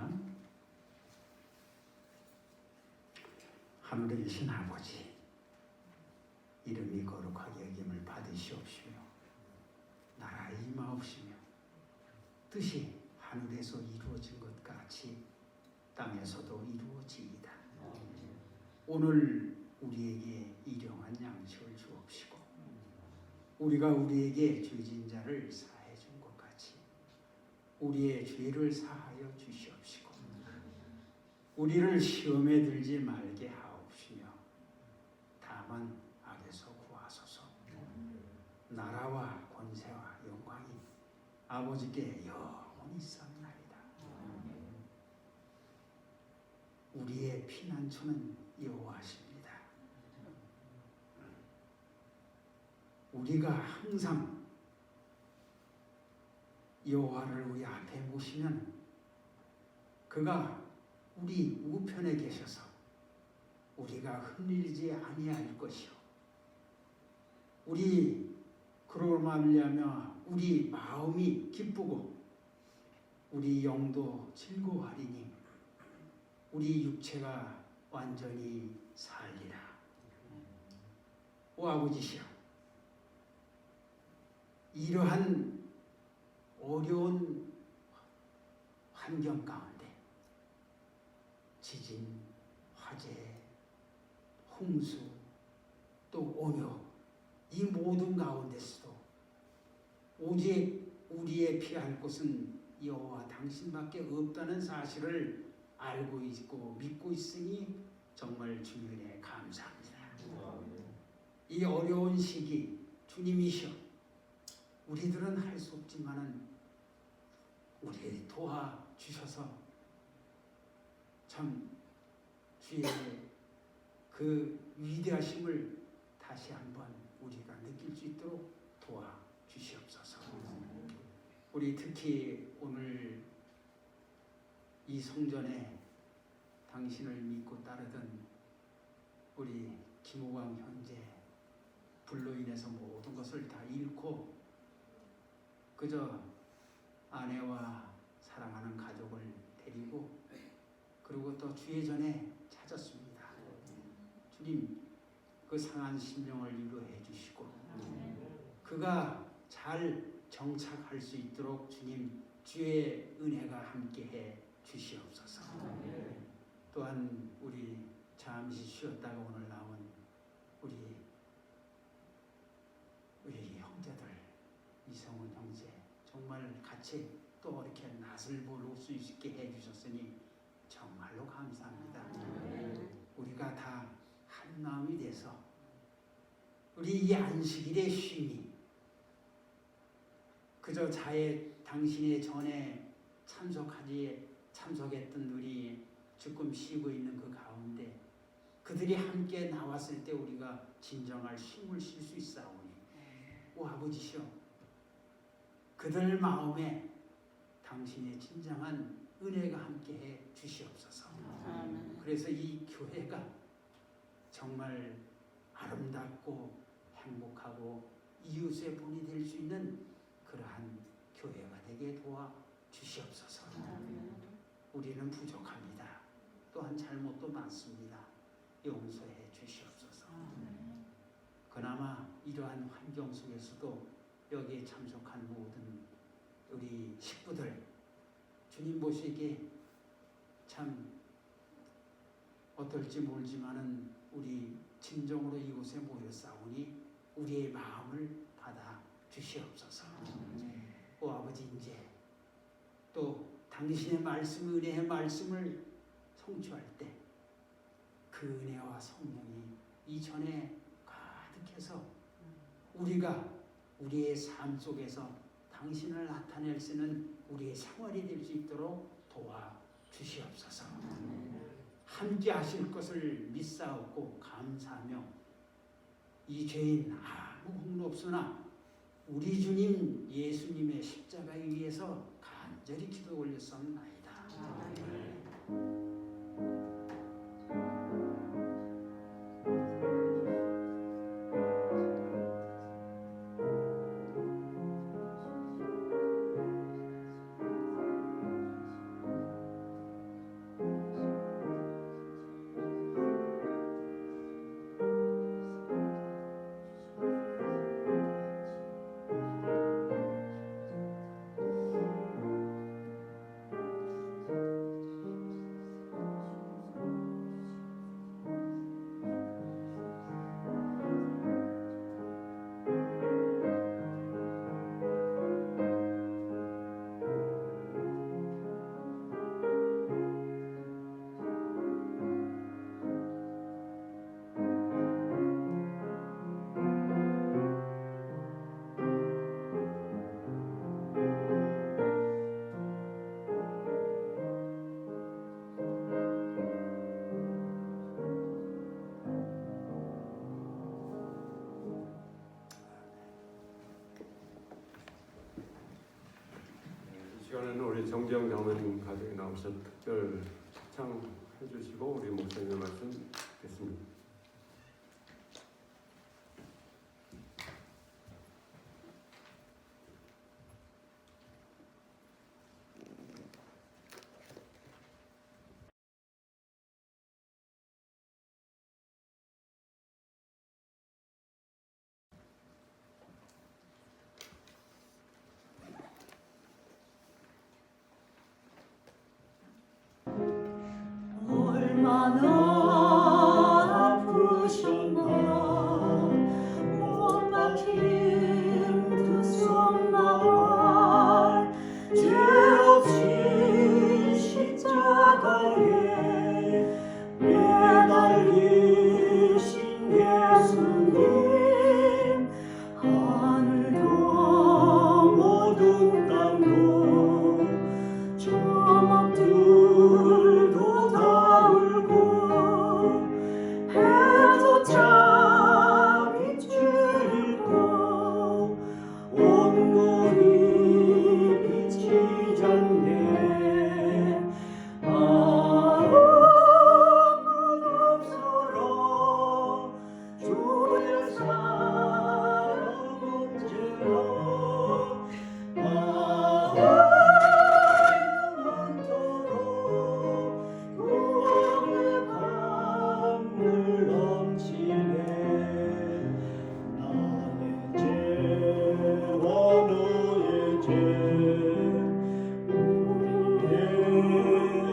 기도하겠습니다. 하늘에 계신 아버지, 이름이 거룩하게 여김을 받으시옵시며 나라 임하옵시며 뜻이 하늘에서 이루어진 것 같이 땅에서도 이루어지이다. 오늘 우리에게 일용할 양식을 주옵시고 우리가 우리에게 죄진 자를 사해 준 것 같이 우리의 죄를 사하여 주시옵시고 우리를 시험에 들지 말게 하옵시며 다만 악에서 구하소서. 나라와 권세와 영광이 아버지께 영원히 있사옵나이다. 우리의 피난처는 여호와십니다. 우리가 항상 여호와를 우리 앞에 모시면 그가 우리 우편에 계셔서 우리가 흔들리지 아니할 것이요 우리 그로 말미암아 우리 마음이 기쁘고 우리 영도 즐거워하리니 우리 육체가 완전히 살리라. 오 아버지시여, 이러한 어려운 환경 가운데 지진, 화재, 홍수, 또 오녀 이 모든 가운데서도 오직 우리의 피할 곳은 여호와 당신밖에 없다는 사실을 알고 있고 믿고 있으니 정말 주님에 감사합니다. 이 어려운 시기 주님이셔 우리들은 할 수 없지만은 우리 도와주셔서 참 주의 그 위대하심을 다시 한번 우리가 느낄 수 있도록 도와주시옵소서. 우리 특히 오늘 이 성전에 당신을 믿고 따르던 우리 김호광 형제 불로 인해서 모든 것을 다 잃고 그저 아내와 사랑하는 가족을 데리고 그리고 또 주의 전에 찾았습니다. 주님 그 상한 심령을 위로해 주시고 그가 잘 정착할 수 있도록 주님 주의 은혜가 함께해 주시옵소서. 또한 우리 잠시 쉬었다가 오늘 나온 우리 형제들 이성훈 형제 정말 같이 또 이렇게 낯을 볼 수 있게 해주셨으니 정말로 감사합니다. 우리가 다 한 마음이 돼서 우리 이 안식일의 쉼이 그저 당신의 전에 참석했던 우리 지금 쉬고 있는 그 가운데 그들이 함께 나왔을 때 우리가 진정할 쉼을 쉴 수 있사오니 오 아버지시여 그들 마음에 당신의 진정한 은혜가 함께해 주시옵소서. 그래서 이 교회가 정말 아름답고 행복하고 이웃의 본이 될 수 있는 그러한 교회가 되게 도와주시옵소서. 우리는 부족합니다. 또한 잘못도 많습니다. 용서해 주시옵소서. 그나마 이러한 환경 속에서도 여기에 참석한 모든 우리 식구들 주님 보시기에 참 어떨지 모르지만은 우리 진정으로 이곳에 모여 싸우니 우리의 마음을 받아 주시옵소서. 오 아버지 이제 또 당신의 말씀 은혜의 말씀을 성취할 때 그 은혜와 성령이 이전에 가득해서 우리가 우리의 삶 속에서 당신을 나타낼 수 있는 우리의 생활이 될 수 있도록 도와주시옵소서. 함께 하실 것을 믿사옵고 감사하며 이 죄인 아무 공로 없으나 우리 주님 예수님의 십자가 위에서 간절히 기도 올렸사옵나이다.
우리 정재영 장로님 가족이 나오셔서 특별 합창해 주시고 우리 목사님의 말씀 듣겠습니다.
얼마나 아프셨나 못 박힌 두 손날 죄 없이 십자가에 매달리신 예수님 하늘도 모든 땅도 조목들도 다 울고 해조차 비추고 온몸이 빛이 졌네 아무 끝없어라 주의 사랑 언제나 구원의 강물 넘치네 나의 죄와 너의 죄 우리의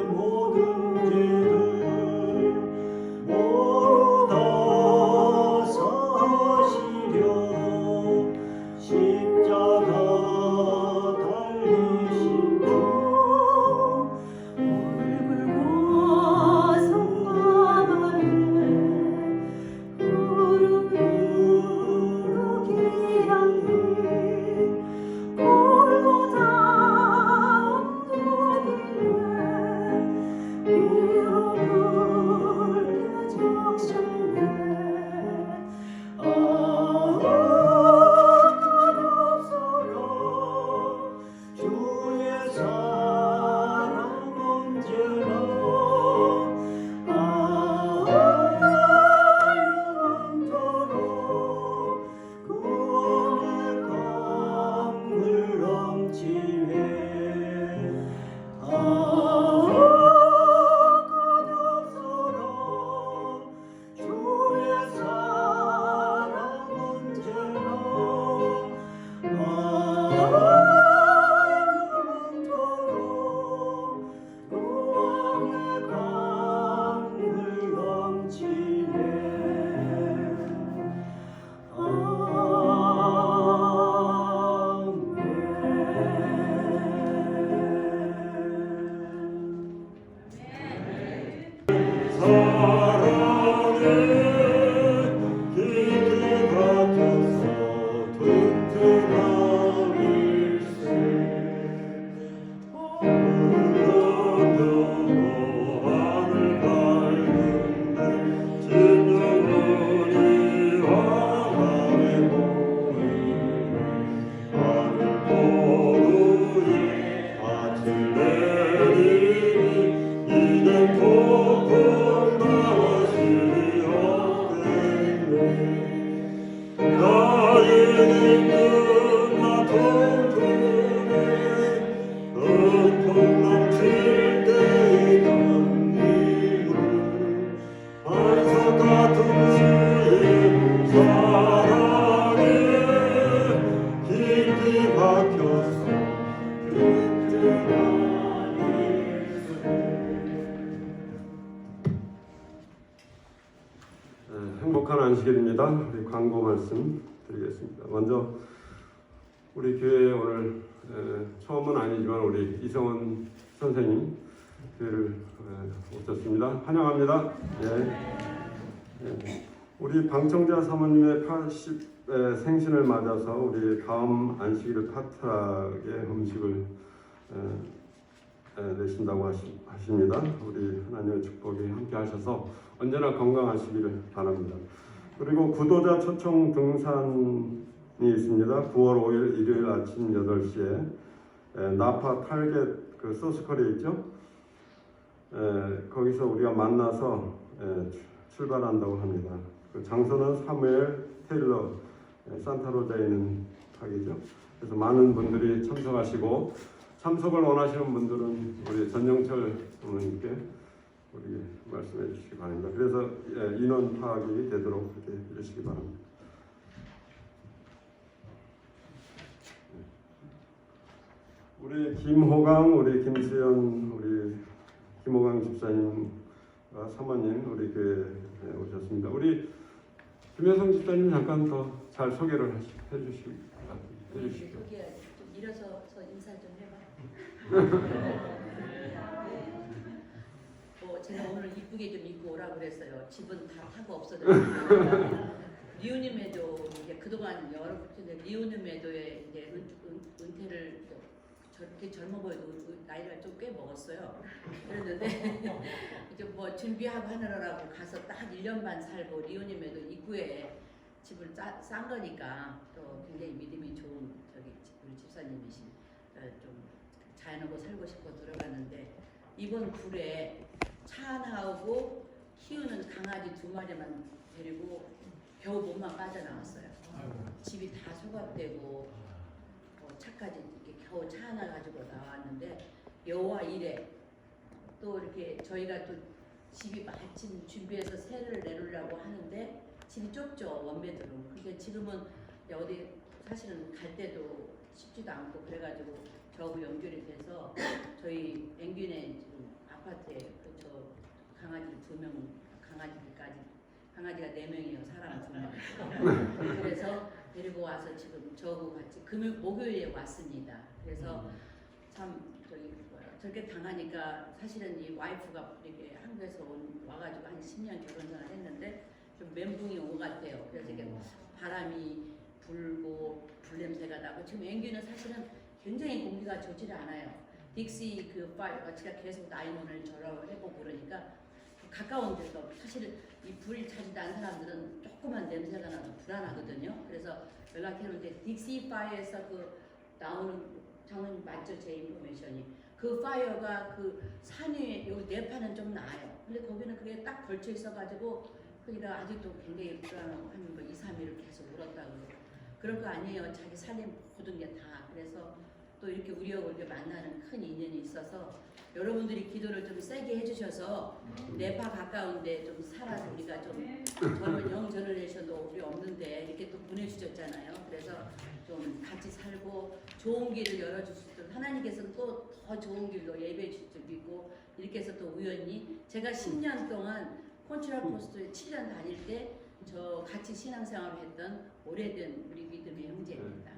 모든 죄를 모두 다 사하시려 십자가 달리신 주 울고 성감하네 구름으로 기량이 골고다 언덕이네 비로 붉게 적셨네 아무 끝없어라 주의 사랑 언제나 영원토록 구원의 강물 넘치네 아무 끝없어라 주의 사랑 언제나 영원토록 구원의 강물 넘치네 사랑의 길이 같아서 튼튼한 일세 무너져도 하늘 밝은데 진정은이 화강에 보이네 하늘 보루에 밭을 내리니 이젠 폭풍 다시 없겠네 나의 힘든 나 통통해 은폭 넘칠 때의 눈물을 반석 같은 주의 사랑에 깊이 박혀서 튼튼한 예수 행복한 안식일입니다. 우리 광고 말씀 드리겠습니다. 먼저 우리 교회에 오늘 처음은 아니지만 우리 이성원 선생님 교회를 오셨습니다. 환영합니다. 예. 우리 방청자 사모님의 80의 생신을 맞아서 우리 다음 안식일을 파트하게 음식을 내신다고 하십니다. 우리 하나님의 축복이 함께 하셔서 언제나 건강하시기를 바랍니다. 그리고 구도자 초청 등산이 있습니다. 9월 5일 일요일 아침 8시에 나파 타겟 그 소스컬에 있죠. 거기서 우리가 만나서 출발한다고 합니다. 그 장소는 사무엘 테일러 산타로자에 있는 학이죠. 그래서 많은 분들이 참석하시고 참석을 원하시는 분들은 우리 전영철 어머님께 우리 말씀해 주시기 바랍니다. 그래서 인원 파악이 되도록 그렇게 해주시기 바랍니다. 우리 김호강, 우리 김수연, 우리 김호강 집사님과 사모님 우리 교회에 오셨습니다. 우리 김혜성 집사님 잠깐 더 잘 소개를 해주시죠.
여기야 좀 일어서 인사 좀 해봐. 제가 오늘 이쁘게 좀 입고 오라 그랬어요. 집은 다 타고 없어졌어요. 리오님에도 이제 그동안 여러 분들 리오님에도에 이제 은퇴를 저렇게 젊어 보여도 나이가 좀 꽤 먹었어요. 그랬는데 이제 뭐 준비하고 하느라고 가서 딱 1년 반 살고 리오님에도 입구에 집을 싼 거니까 또 굉장히 믿음이 좋은 우리 집사님이신 좀 자연하고 살고 싶어 들어갔는데 이번 굴에 차 하나하고 키우는 강아지 2마리만 데리고 겨우 몸만 빠져나왔어요. 집이 다 소각되고 차까지 이렇게 겨우 차 하나 가지고 나왔는데 여호와 이래 또 이렇게 저희가 또 집이 마침 준비해서 세를 내놓으려고 하는데 집이 좁죠, 원베드로. 그러니까 지금은 어디 사실은 갈 때도 쉽지도 않고 그래가지고 저하고 연결이 돼서 저희 앵균의 지금 아파트에 저 강아지 2명, 강아지가 4명이에요, 사람 2명. 그래서 데리고 와서 지금 저하고 같이 목요일에 왔습니다. 그래서 참 저렇게 당하니까 사실은 이 와이프가 이렇게 한국에서 와가지고 한 10년 결혼생활 했는데 좀 멘붕이 온 것 같아요. 그래서 이게 바람이 불고 불냄새가 나고 지금 앵기는 사실은 굉장히 공기가 좋지를 않아요. 딕시 그 파이어가 제가 계속 나이몬을 저러 해보고 그러니까 가까운 데서 사실 이 불이 자주 난 사람들은 조그만 냄새가 나도 불안하거든요. 그래서 연락해놓는데 딕시 파이어에서 그 나오는 장모님 맞죠? 제 인포메이션이 그 파이어가 그 산 위에 여기 네파는 좀 나아요. 근데 거기는 그게 딱 걸쳐 있어가지고 그러니까 아직도 굉장히 불안하고 한 2, 3일을 계속 울었다고 그런 거 아니에요. 자기 살림 모든 게 다. 그래서 또 이렇게 우리하고 이렇게 만나는 큰 인연이 있어서 여러분들이 기도를 좀 세게 해주셔서 네파 가까운데 좀 살아서 우리가 좀 젊은 영 제너레이션도 우리 없는데 이렇게 또 보내주셨잖아요. 그래서 좀 같이 살고 좋은 길을 열어줄 수 있도록 하나님께서는 또 더 좋은 길로 예배해 주실 줄 믿고 이렇게 해서 또 우연히 제가 10년 동안 콘트라 포스트에 7년 다닐 때 저 같이 신앙생활을 했던 오래된 우리 믿음의 형제입니다.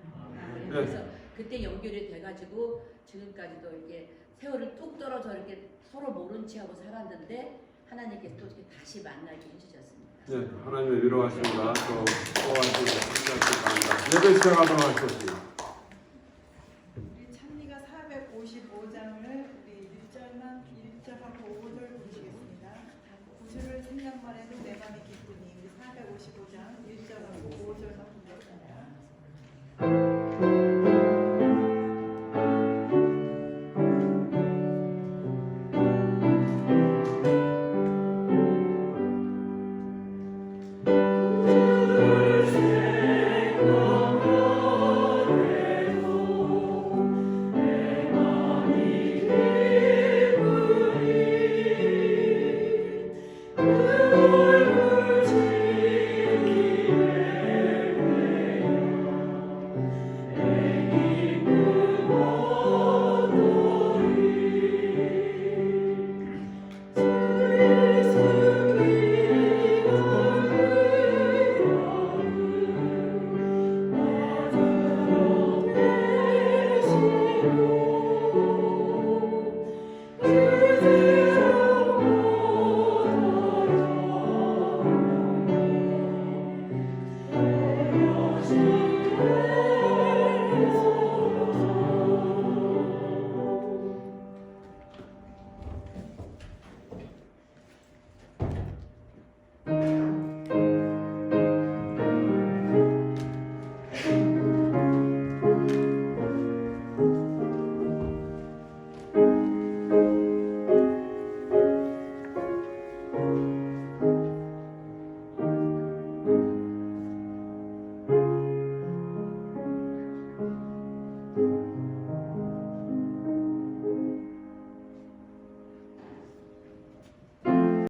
그래서 그때 연결이 돼가지고 지금까지도 이렇게 세월을 뚝 떨어져 이렇게 서로 모른 체하고 살았는데 하나님께서 또 이렇게 다시 만나게 해주셨습니다.
네, 하나님의 위로하십니다. 또 도와주시기 바랍니다. 예배 시작하도록 하겠습니다.
우리 찬미가 455장을 우리 1절하고 5절 보시겠습니다. 9절을 생략만 해도 내 맘이 기쁘니 우리 455장 1절하고 5절